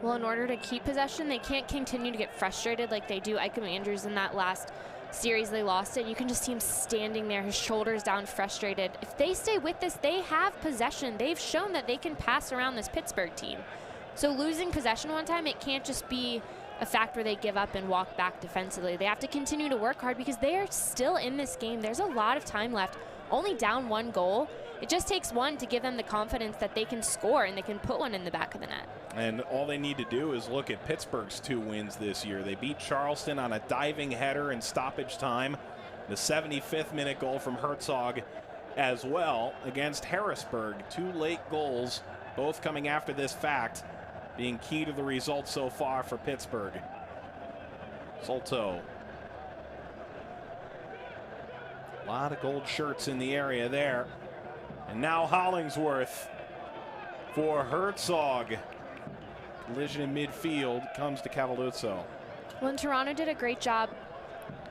Well, in order to keep possession, they can't continue to get frustrated like they do Ike Andrews in that last series they lost it. You can just see him standing there, his shoulders down, frustrated. If they stay with this, they have possession. They've shown that they can pass around this Pittsburgh team. So losing possession one time, it can't just be a fact where they give up and walk back defensively. They have to continue to work hard because they are still in this game. There's a lot of time left, only down 1 goal. It just takes one to give them the confidence that they can score and they can put one in the back of the net. And all they need to do is look at Pittsburgh's 2 wins this year. They beat Charleston on a diving header in stoppage time. The 75th minute goal from Herzog as well against Harrisburg. 2 late goals, both coming after this fact, being key to the results so far for Pittsburgh. Souto. A lot of gold shirts in the area there. And now Hollingsworth for Herzog. Collision in midfield comes to Cavalluzzo. Well, and Toronto did a great job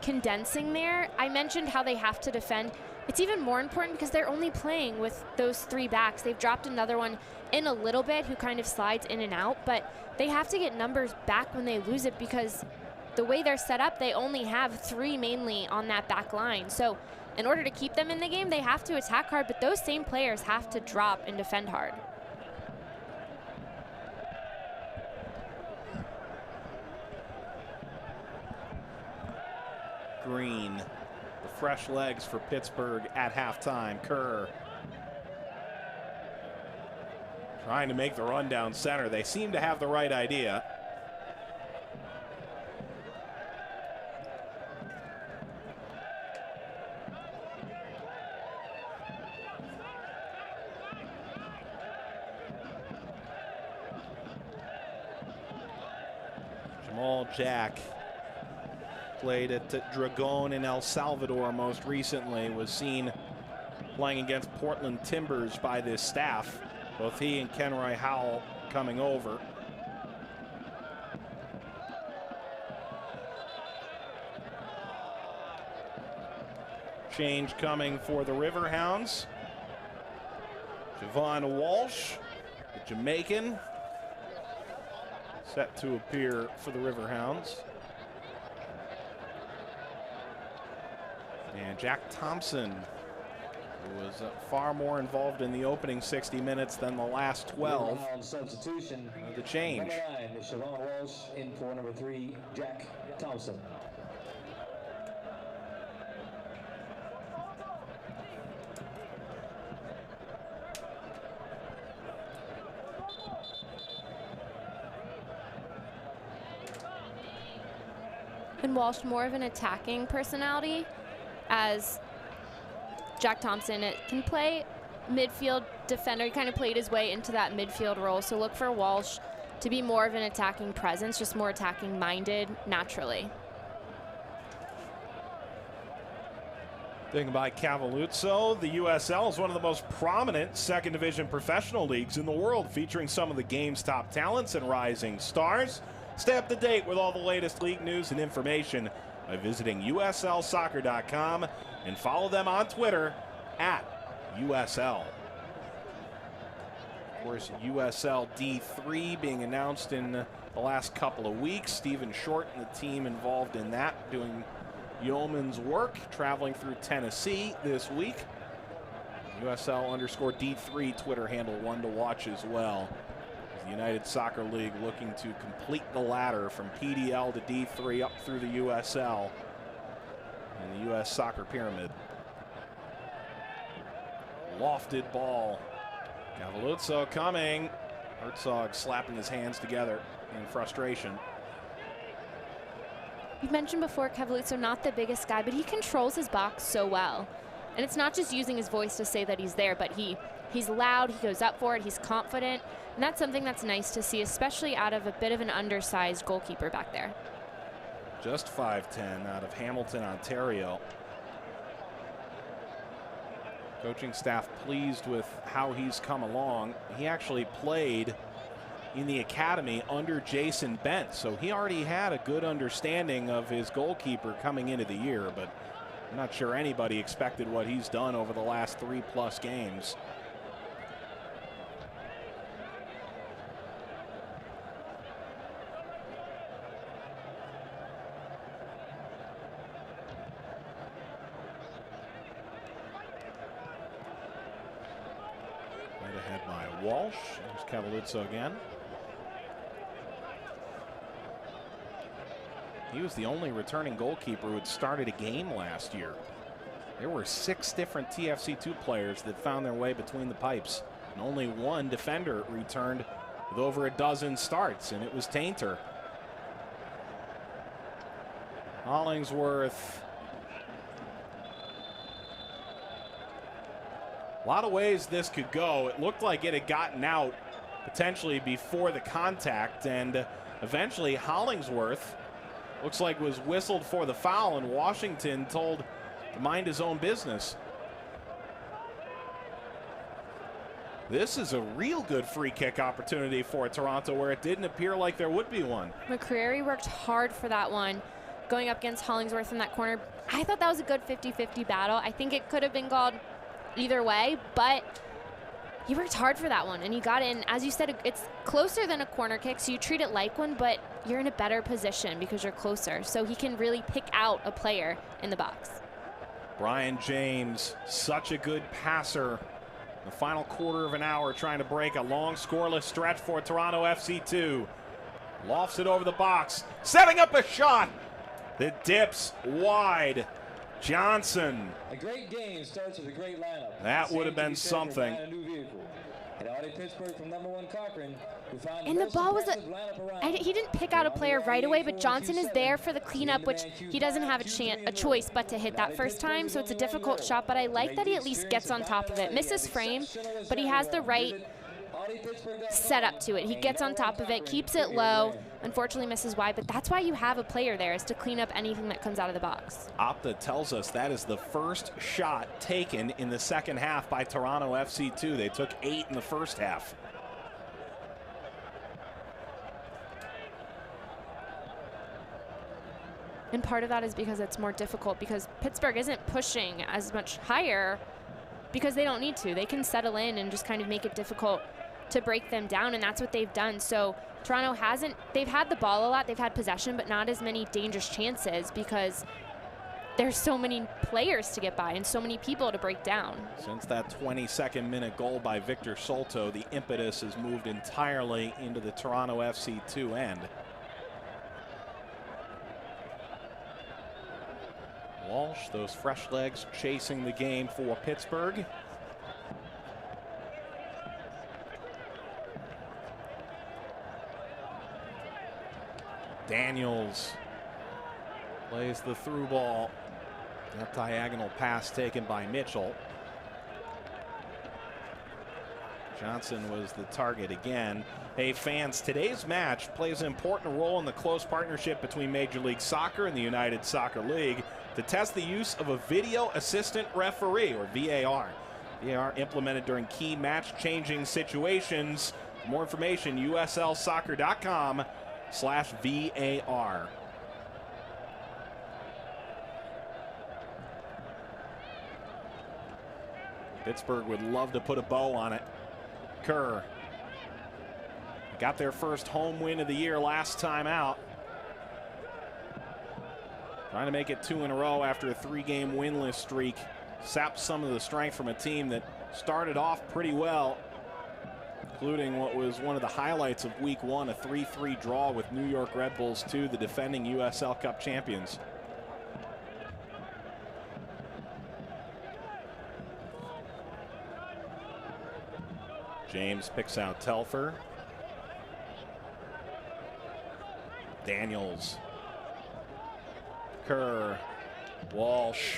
condensing there. I mentioned how they have to defend. It's even more important because they're only playing with those 3 backs. They've dropped another one in a little bit who kind of slides in and out, but they have to get numbers back when they lose it because the way they're set up, they only have 3 mainly on that back line. So in order to keep them in the game, they have to attack hard, but those same players have to drop and defend hard. Green, the fresh legs for Pittsburgh at halftime. Kerr trying to make the run down center. They seem to have the right idea. Jamal Jack played at Dragon in El Salvador most recently, was seen playing against Portland Timbers by this staff. Both he and Kenroy Howell coming over. Change coming for the Riverhounds. Javon Walsh, the Jamaican, set to appear for the Riverhounds. And Jack Thompson, who was far more involved in the opening 60 minutes than the last 12. Substitution. The change. Number 9 is Siobhan Walsh in for number 3, Jack Thompson. And Walsh more of an attacking personality, as Jack Thompson can play midfield defender. He kind of played his way into that midfield role. So look for Walsh to be more of an attacking presence, just more attacking minded naturally. Thinking by Cavalluzzo, the USL is one of the most prominent second division professional leagues in the world, featuring some of the game's top talents and rising stars. Stay up to date with all the latest league news and information by visiting uslsoccer.com and follow them on Twitter at USL. Of course, USL D3 being announced in the last couple of weeks. Stephen Short and the team involved in that, doing yeoman's work, traveling through Tennessee this week. USL_D3 Twitter handle, one to watch as well. The United Soccer League looking to complete the ladder from PDL to D3 up through the USL and the US Soccer Pyramid. Lofted ball. Cavalluzzo coming. Herzog slapping his hands together in frustration. You mentioned before Cavalluzzo, not the biggest guy, but he controls his box so well. And it's not just using his voice to say that he's there, but he's loud, he goes up for it, he's confident. And that's something that's nice to see, especially out of a bit of an undersized goalkeeper back there. Just 5'10", out of Hamilton, Ontario. Coaching staff pleased with how he's come along. He actually played in the academy under Jason Bent, so he already had a good understanding of his goalkeeper coming into the year, but I'm not sure anybody expected what he's done over the last 3+ games. Ahead by Walsh. There's Cavalluzzo again. He was the only returning goalkeeper who had started a game last year. There were 6 different TFC2 players that found their way between the pipes, and only 1 defender returned with over a dozen starts, and it was Tainter. Hollingsworth. A lot of ways this could go. It looked like it had gotten out potentially before the contact, and eventually Hollingsworth looks like was whistled for the foul, and Washington told to mind his own business. This is a real good free kick opportunity for Toronto, where it didn't appear like there would be one. McCreary worked hard for that one, going up against Hollingsworth in that corner. I thought that was a good 50-50 battle. I think it could have been called either way, but he worked hard for that one, and he got in. As you said, it's closer than a corner kick, so you treat it like one, but you're in a better position because you're closer, so he can really pick out a player in the box. Brian James, such a good passer. The final quarter of an hour trying to break a long scoreless stretch for Toronto FC2. Lofts it over the box, setting up a shot that dips wide. Johnson. A great game starts with a great lineup. That would have been something. And the ball was he didn't pick out a player right away, but Johnson is there for the cleanup, which he doesn't have a choice but to hit that first time, so it's a difficult shot, but I like that he at least gets on top of it. Misses frame, but he has the right set up to it. He gets on top of it, keeps it low, unfortunately misses wide, but that's why you have a player there, is to clean up anything that comes out of the box. Opta tells us that is the first shot taken in the second half by Toronto FC2. They took 8 in the first half. And part of that is because it's more difficult, because Pittsburgh isn't pushing as much higher because they don't need to. They can settle in and just kind of make it difficult to break them down, and that's what they've done. So Toronto they've had the ball a lot, they've had possession, but not as many dangerous chances because there's so many players to get by and so many people to break down. Since that 22nd minute goal by Victor Souto, the impetus has moved entirely into the Toronto FC2 end. Walsh, those fresh legs chasing the game for Pittsburgh. Daniels plays the through ball. That diagonal pass taken by Mitchell. Johnson was the target again. Hey fans, today's match plays an important role in the close partnership between Major League Soccer and the United Soccer League to test the use of a video assistant referee, or VAR. VAR implemented during key match-changing situations. For more information, uslsoccer.com/VAR. Pittsburgh would love to put a bow on it. Kerr got their first home win of the year last time out. Trying to make it 2 in a row after a 3-game winless streak. Sapped some of the strength from a team that started off pretty well, including what was one of the highlights of Week 1, a 3-3 draw with New York Red Bulls 2, the defending USL Cup champions. James picks out Telfer. Daniels. Kerr. Walsh.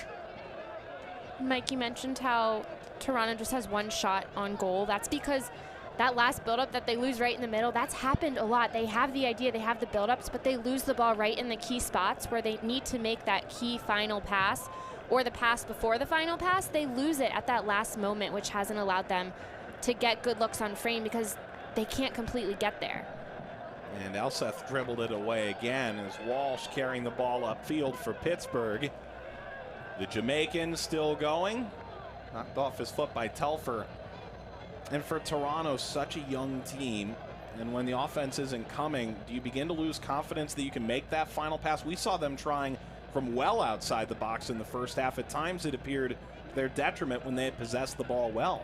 Mike, you mentioned how Toronto just has one shot on goal. That's because that last buildup that they lose right in the middle, that's happened a lot. They have the idea, they have the buildups, but they lose the ball right in the key spots where they need to make that key final pass or the pass before the final pass. They lose it at that last moment, which hasn't allowed them to get good looks on frame because they can't completely get there. And Elseth dribbled it away again as Walsh carrying the ball upfield for Pittsburgh. The Jamaican still going. Knocked off his foot by Telfer. And for Toronto, such a young team, and when the offense isn't coming, do you begin to lose confidence that you can make that final pass? We saw them trying from well outside the box in the first half. At times it appeared to their detriment when they had possessed the ball well.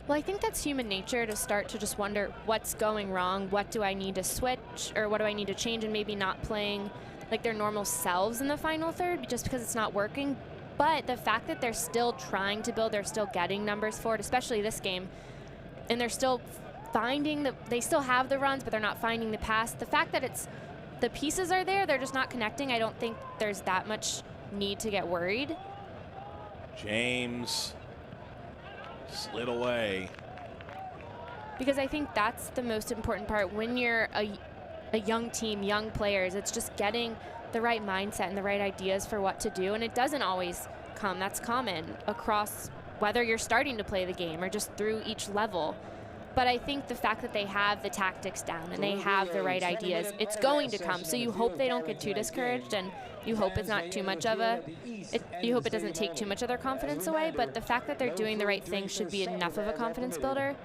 Well, I think that's human nature to start to just wonder what's going wrong, what do I need to switch, or what do I need to change, and maybe not playing like their normal selves in the final third just because it's not working. But the fact that they're still trying to build, they're still getting numbers for it, especially this game, and they're still finding they still have the runs, but they're not finding the pass. The fact that the pieces are there, they're just not connecting. I don't think there's that much need to get worried. James slid away. Because I think that's the most important part when you're a young team, young players. It's just getting the right mindset and the right ideas for what to do, and it doesn't always come. That's common across whether you're starting to play the game or just through each level. But I think the fact that they have the tactics down and they have the right ideas, it's going to come. So you hope they don't get too discouraged, and you hope it's not too much of you hope it doesn't take too much of their confidence away. But the fact that they're doing the right thing should be enough of a confidence builder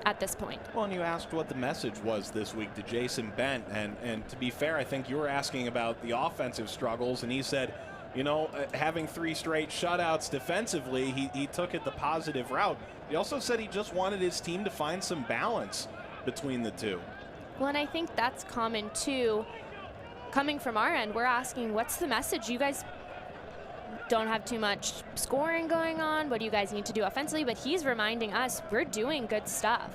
at this point. Well, and you asked what the message was this week to Jason Bent, and to be fair, I think you were asking about the offensive struggles, and he said, you know, having 3 straight shutouts defensively, he took it the positive route. He also said he just wanted his team to find some balance between the two. Well, and I think that's common too. Coming from our end, we're asking, what's the message? You guys don't have too much scoring going on. What do you guys need to do offensively? But he's reminding us we're doing good stuff.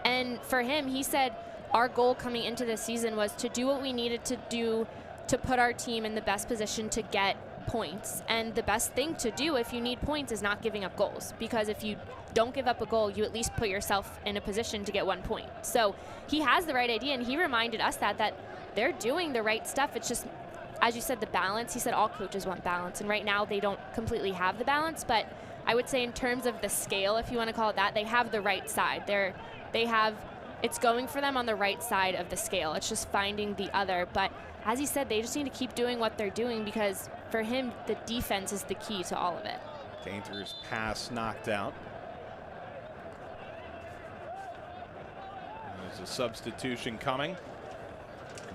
And for him, he said our goal coming into this season was to do what we needed to do to put our team in the best position to get points. And the best thing to do if you need points is not giving up goals, because if you don't give up a goal, you at least put yourself in a position to get 1 point. So he has the right idea, and he reminded us that they're doing the right stuff. It's just, as you said, the balance. He said all coaches want balance, and right now they don't completely have the balance, but I would say in terms of the scale, if you want to call it that, they have the right side. It's going for them on the right side of the scale. It's just finding the other. But as he said, they just need to keep doing what they're doing, because for him, the defense is the key to all of it. Dangerous pass knocked out. There's a substitution coming.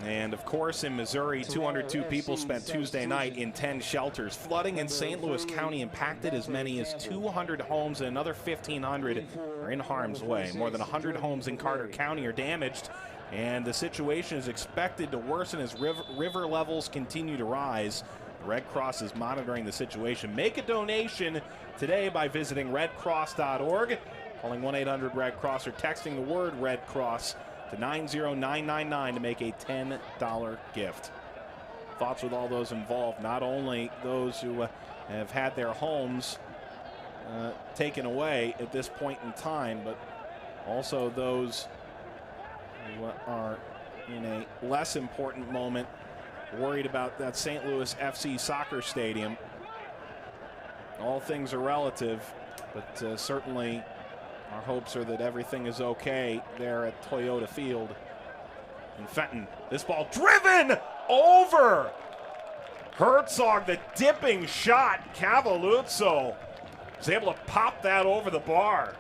And of course, in Missouri, 202 people spent Tuesday night in 10 shelters. Flooding in St. Louis County impacted as many as 200 homes, and another 1,500 are in harm's way. More than 100 homes in Carter County are damaged, and the situation is expected to worsen as river levels continue to rise. The Red Cross is monitoring the situation. Make a donation today by visiting redcross.org, calling 1-800-RED-CROSS, or texting the word Red Cross to 90999 to make a $10 gift. Thoughts with all those involved, not only those who have had their homes taken away at this point in time, but also those who are in a less important moment, worried about that St. Louis FC soccer stadium. All things are relative, but certainly our hopes are that everything is okay there at Toyota Field in Fenton. This ball driven over. Herzog, the dipping shot. Cavalluzzo was able to pop that over the bar.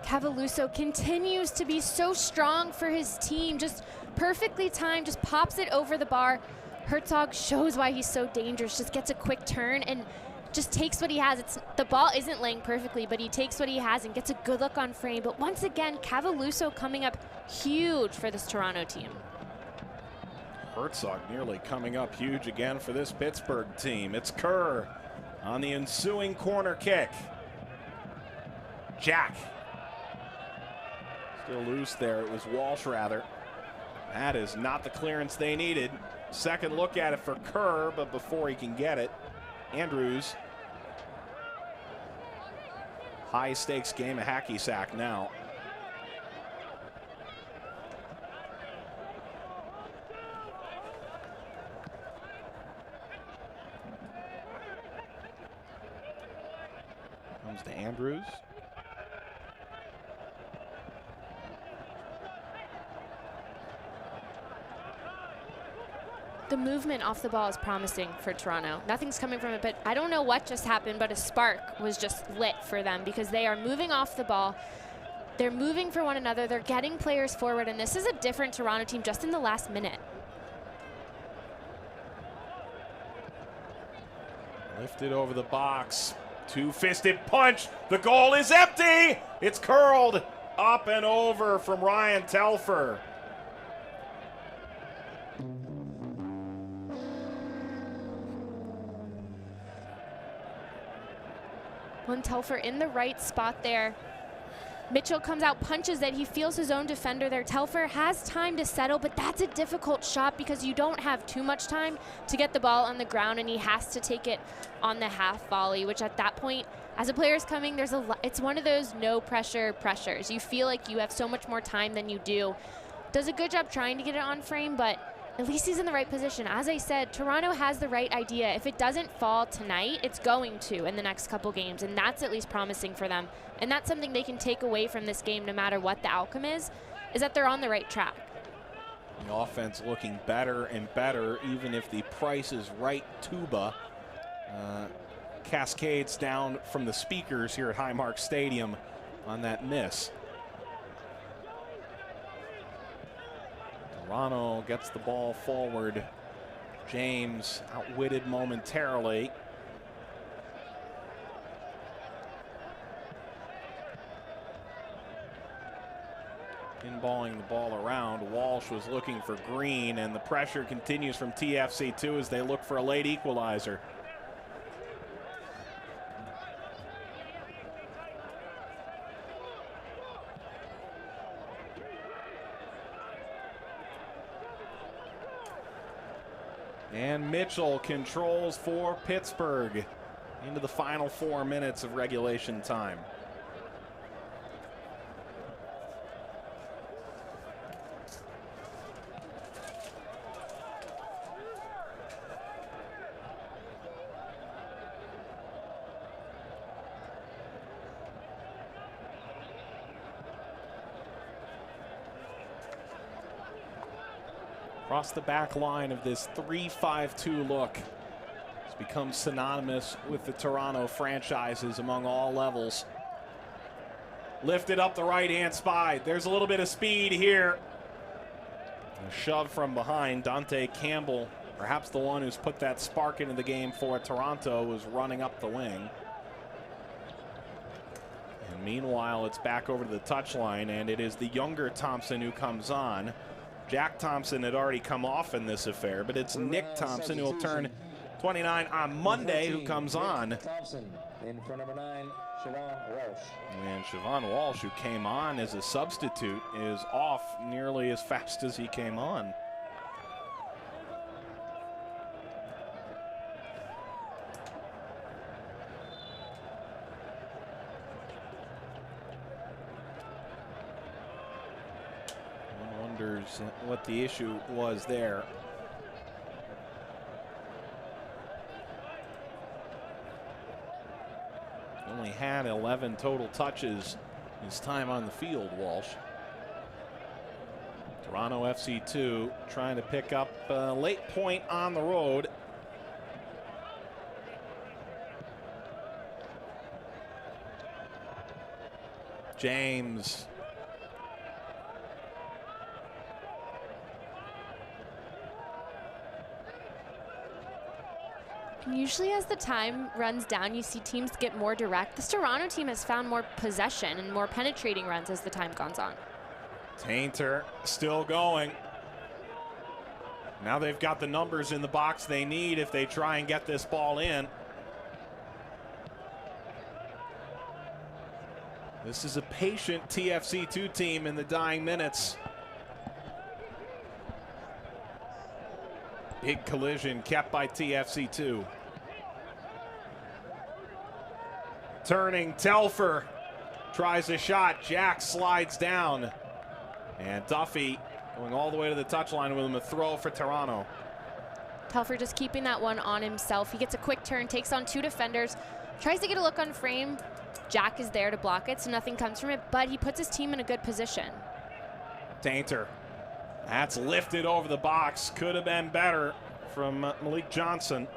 Cavalluzzo continues to be so strong for his team, just perfectly timed, just pops it over the bar. Herzog shows why he's so dangerous, just gets a quick turn and just takes what he has. The ball isn't laying perfectly, but he takes what he has and gets a good look on frame. But once again, Cavalluzzo coming up huge for this Toronto team. Herzog nearly coming up huge again for this Pittsburgh team. It's Kerr on the ensuing corner kick. Jack. Still loose there. It was Walsh, rather. That is not the clearance they needed. Second look at it for Kerr, but before he can get it, Andrews. High stakes game, a hacky sack now. Comes to Andrews. The movement off the ball is promising for Toronto. Nothing's coming from it, but I don't know what just happened, but a spark was just lit for them because they are moving off the ball. They're moving for one another. They're getting players forward, and this is a different Toronto team just in the last minute. Lifted over the box. Two-fisted punch. The goal is empty. It's curled up and over from Ryan Telfer. One Telfer in the right spot there. Mitchell comes out, punches it. He feels his own defender there. Telfer has time to settle, but that's a difficult shot because you don't have too much time to get the ball on the ground, and he has to take it on the half volley, which at that point, as a player's coming, it's one of those no pressure pressures. You feel like you have so much more time than you do. Does a good job trying to get it on frame, but at least he's in the right position. As I said, Toronto has the right idea. If it doesn't fall tonight, it's going to in the next couple games, and that's at least promising for them. And that's something they can take away from this game no matter what the outcome is that they're on the right track. The offense looking better and better, even if the Price is Right tuba cascades down from the speakers here at Highmark Stadium on that miss. Toronto gets the ball forward. James outwitted momentarily. Inballing the ball around. Walsh was looking for Green, and the pressure continues from TFC2 as they look for a late equalizer. And Mitchell controls for Pittsburgh into the final 4 minutes of regulation time. Across the back line of this 3-5-2 look has become synonymous with the Toronto franchises among all levels. Lifted up the right-hand side. There's a little bit of speed here. A shove from behind. Dante Campbell, perhaps the one who's put that spark into the game for Toronto, was running up the wing. And meanwhile, it's back over to the touchline, and it is the younger Thompson who comes on. Jack Thompson had already come off in this affair, but it's Nick Thompson who will turn 29 on Monday who comes on. Thompson in for number 9, Siobhan Walsh. And Siobhan Walsh, who came on as a substitute, is off nearly as fast as he came on. What the issue was there. Only had 11 total touches his time on the field, Walsh. Toronto FC2 trying to pick up a late point on the road. James. Usually as the time runs down, you see teams get more direct. This Toronto team has found more possession and more penetrating runs as the time goes on. Tainter still going. Now they've got the numbers in the box they need if they try and get this ball in. This is a patient TFC2 team in the dying minutes. Big collision kept by TFC2. Turning, Telfer tries a shot. Jack slides down. And Duffy going all the way to the touchline with him, a throw for Toronto. Telfer just keeping that one on himself. He gets a quick turn, takes on 2 defenders, tries to get a look on frame. Jack is there to block it, so nothing comes from it, but he puts his team in a good position. Tainter. That's lifted over the box. Could have been better from Malik Johnson.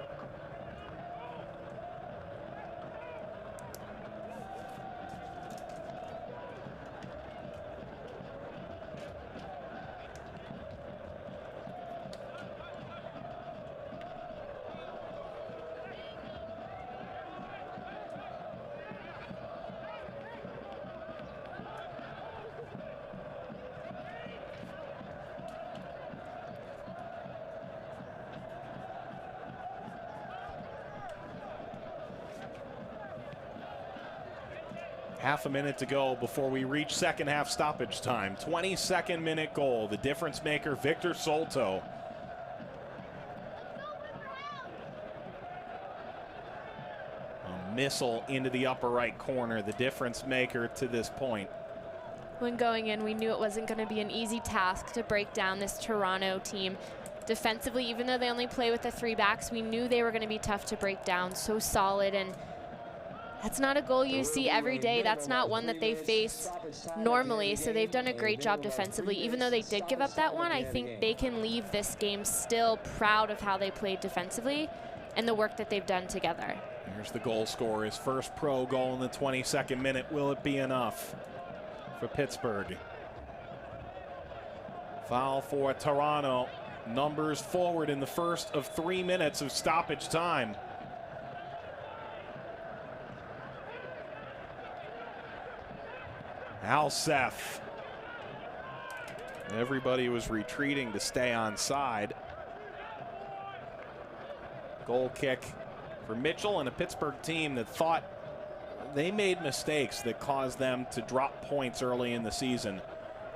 Half a minute to go before we reach second half stoppage time. 22nd minute goal. The difference maker, Victor Souto. A missile into the upper right corner. The difference maker to this point. When going in, we knew it wasn't going to be an easy task to break down this Toronto team. Defensively, even though they only play with the 3 backs, we knew they were going to be tough to break down. So solid, and that's not a goal you see every day. That's not one that they face normally, so they've done a great job defensively. Even though they did give up that one, I think they can leave this game still proud of how they played defensively and the work that they've done together. Here's the goal scorer, his first pro goal in the 22nd minute. Will it be enough for Pittsburgh? Foul for Toronto. Numbers forward in the first of 3 minutes of stoppage time. Alsef. Everybody was retreating to stay on side. Goal kick for Mitchell and a Pittsburgh team that thought they made mistakes that caused them to drop points early in the season.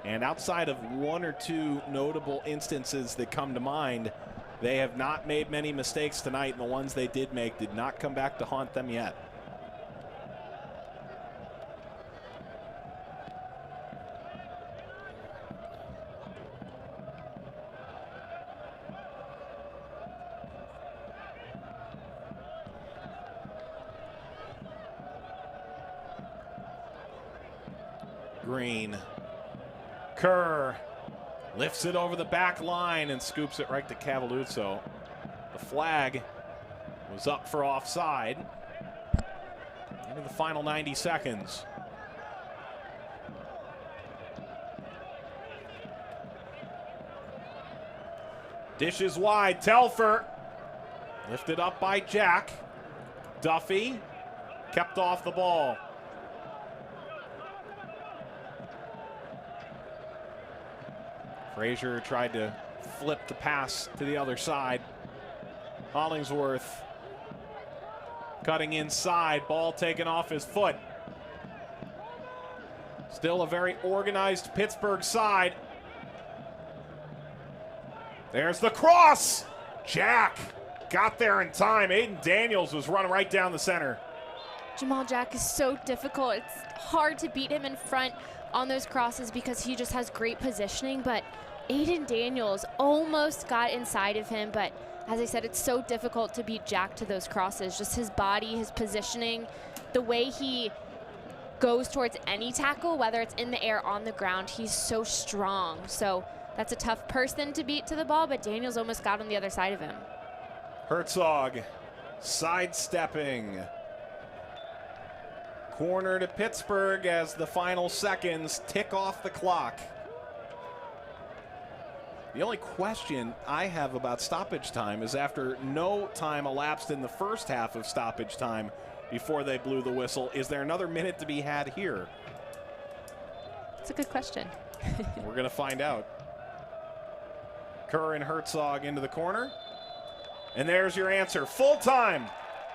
And outside of 1 or 2 notable instances that come to mind, they have not made many mistakes tonight, and the ones they did make did not come back to haunt them yet. Green. Kerr lifts it over the back line and scoops it right to Cavalluzzo. The flag was up for offside. Into the final 90 seconds. Dishes wide, Telfer. Lifted up by Jack. Duffy kept off the ball. Frazier tried to flip the pass to the other side. Hollingsworth cutting inside, ball taken off his foot. Still a very organized Pittsburgh side. There's the cross. Jack got there in time. Aiden Daniels was running right down the center. Jamal Jack is so difficult. It's hard to beat him in front on those crosses because he just has great positioning, but Aiden Daniels almost got inside of him, but as I said, it's so difficult to beat Jack to those crosses. Just his body, his positioning, the way he goes towards any tackle, whether it's in the air, on the ground, he's so strong. So that's a tough person to beat to the ball, but Daniels almost got on the other side of him. Herzog sidestepping. Corner to Pittsburgh as the final seconds tick off the clock. The only question I have about stoppage time is after no time elapsed in the first half of stoppage time before they blew the whistle, is there another minute to be had here? That's a good question. We're going to find out. Kerr and Herzog into the corner. And there's your answer. Full time.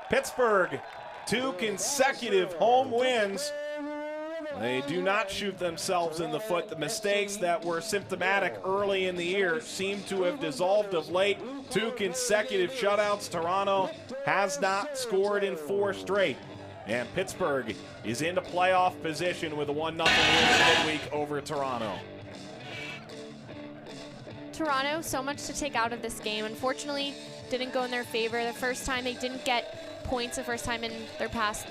Pittsburgh, 2 consecutive home wins. They do not shoot themselves in the foot. The mistakes that were symptomatic early in the year seem to have dissolved of late. 2 consecutive shutouts. Toronto has not scored in 4 straight. And Pittsburgh is into playoff position with a 1-0 win midweek over Toronto. Toronto, so much to take out of this game. Unfortunately, didn't go in their favor. The first time they didn't get points the first time in their past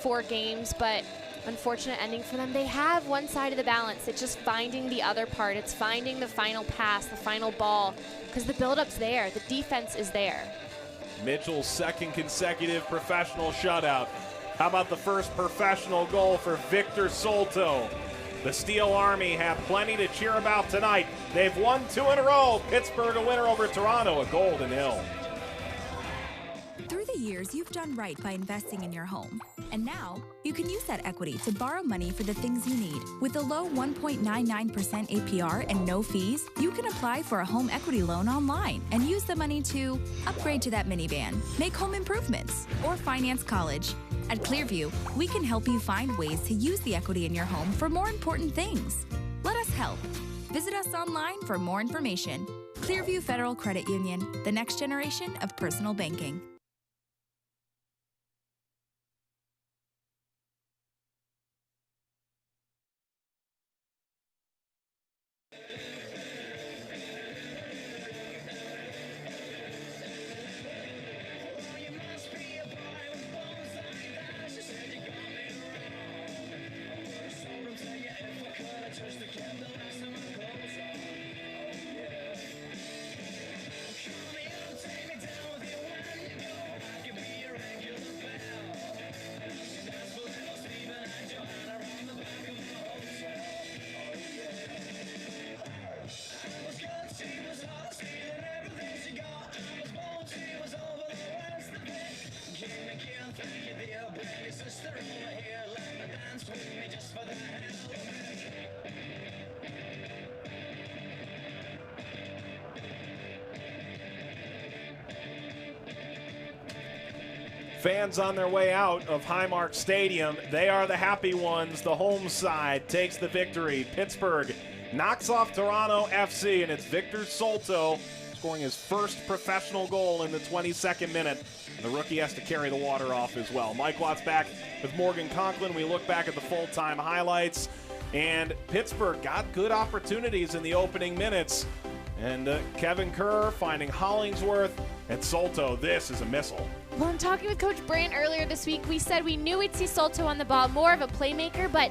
4 games, but unfortunate ending for them. They have one side of the balance. It's just finding the other part. It's finding the final pass, the final ball, because the build-up's there. The defense is there. Mitchell's 2nd consecutive professional shutout. How about the first professional goal for Victor Souto? The Steel Army have plenty to cheer about tonight. They've won 2 in a row. Pittsburgh a winner over Toronto, a golden hill. Through the years, you've done right by investing in your home. And now, you can use that equity to borrow money for the things you need. With a low 1.99% APR and no fees, you can apply for a home equity loan online and use the money to upgrade to that minivan, make home improvements, or finance college. At Clearview, we can help you find ways to use the equity in your home for more important things. Let us help. Visit us online for more information. Clearview Federal Credit Union, the next generation of personal banking. Fans on their way out of Highmark Stadium. They are the happy ones. The home side takes the victory. Pittsburgh knocks off Toronto FC, and it's Victor Souto scoring his first professional goal in the 22nd minute. The rookie has to carry the water off as well. Mike Watts back with Morgan Conklin. We look back at the full-time highlights, and Pittsburgh got good opportunities in the opening minutes. And Kevin Kerr finding Hollingsworth and Souto. This is a missile. Well, I'm talking with Coach Brandt earlier this week. We said we knew we'd see Souto on the ball, more of a playmaker, but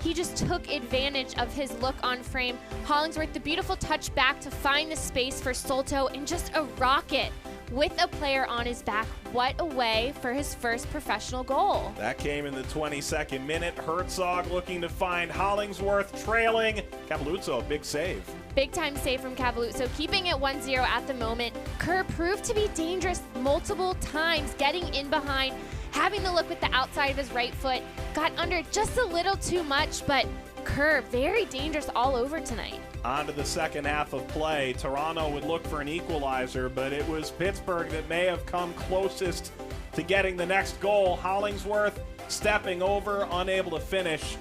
he just took advantage of his look on frame. Hollingsworth, the beautiful touch back to find the space for Souto, and just a rocket with a player on his back. What a way for his first professional goal. That came in the 22nd minute. Herzog looking to find Hollingsworth, trailing. Cavalluzzo, big save. Big time save from Cavalluzzo, keeping it 1-0 at the moment. Kerr proved to be dangerous multiple times, getting in behind, having the look with the outside of his right foot. Got under just a little too much, but Kerr, very dangerous all over tonight. On to the second half of play. Toronto would look for an equalizer, but it was Pittsburgh that may have come closest to getting the next goal. Hollingsworth stepping over, unable to finish.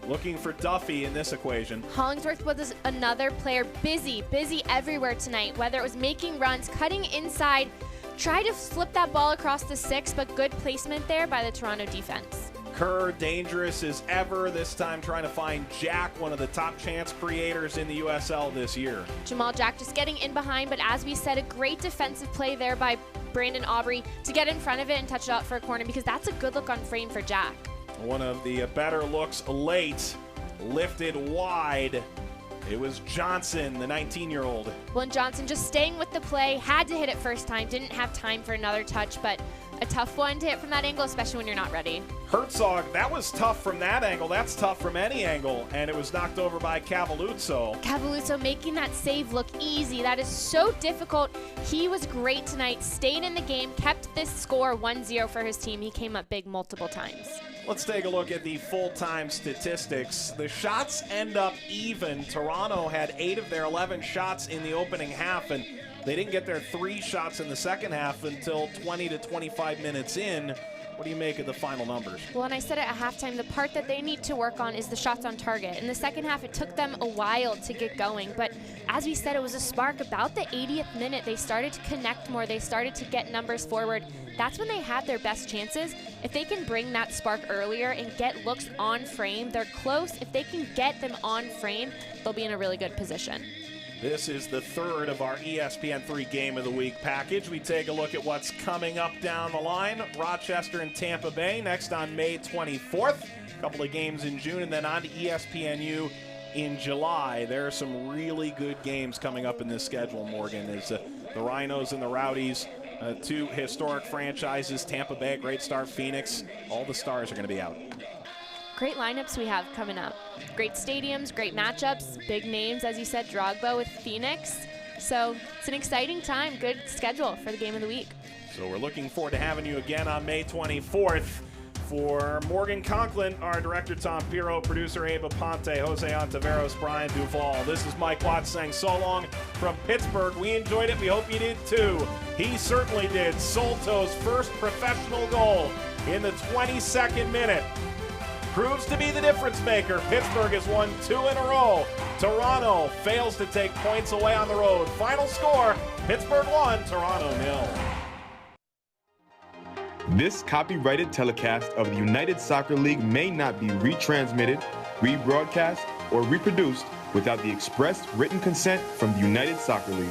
Looking for Duffy in this equation. Hollingsworth was another player busy everywhere tonight, whether it was making runs, cutting inside, tried to flip that ball across the 6, but good placement there by the Toronto defense. Kerr dangerous as ever, this time trying to find Jack, one of the top chance creators in the USL this year. Jamal Jack just getting in behind, but as we said, a great defensive play there by Brandon Aubrey to get in front of it and touch it out for a corner, because that's a good look on frame for Jack. One of the better looks late, lifted wide. It was Johnson, the 19-year-old. Well, and Johnson just staying with the play, had to hit it first time, didn't have time for another touch, but a tough one to hit from that angle, especially when you're not ready. Herzog, that was tough from that angle. That's tough from any angle, and it was knocked over by Cavalluzzo. Cavalluzzo making that save look easy. That is so difficult. He was great tonight, stayed in the game, kept this score 1-0 for his team. He came up big multiple times. Let's take a look at the full-time statistics. The shots end up even. Toronto had 8 of their 11 shots in the opening half, and they didn't get their 3 shots in the second half until 20 to 25 minutes in. What do you make of the final numbers? Well, and I said it at halftime, the part that they need to work on is the shots on target. In the second half, it took them a while to get going, but as we said, it was a spark. About the 80th minute, they started to connect more. They started to get numbers forward. That's when they had their best chances. If they can bring that spark earlier and get looks on frame, they're close. If they can get them on frame, they'll be in a really good position. This is the third of our ESPN3 Game of the Week package. We take a look at what's coming up down the line. Rochester and Tampa Bay next on May 24th. A couple of games in June, and then on to ESPNU in July. There are some really good games coming up in this schedule, Morgan. There's the Rhinos and the Rowdies, 2 historic franchises. Tampa Bay, great start. Phoenix, all the stars are going to be out. Great lineups we have coming up. Great stadiums, great matchups, big names, as you said, Drogba with Phoenix. So it's an exciting time, good schedule for the Game of the Week. So we're looking forward to having you again on May 24th For Morgan Conklin, our director Tom Piro, producer Ava Ponte, Jose Ontiveros, Brian Duvall. This is Mike Watts saying so long from Pittsburgh. We enjoyed it. We hope you did too. He certainly did. Souto's first professional goal in the 22nd minute proves to be the difference maker. Pittsburgh has won 2 in a row. Toronto fails to take points away on the road. Final score, Pittsburgh 1, Toronto 0. This copyrighted telecast of the United Soccer League may not be retransmitted, rebroadcast, or reproduced without the express written consent from the United Soccer League.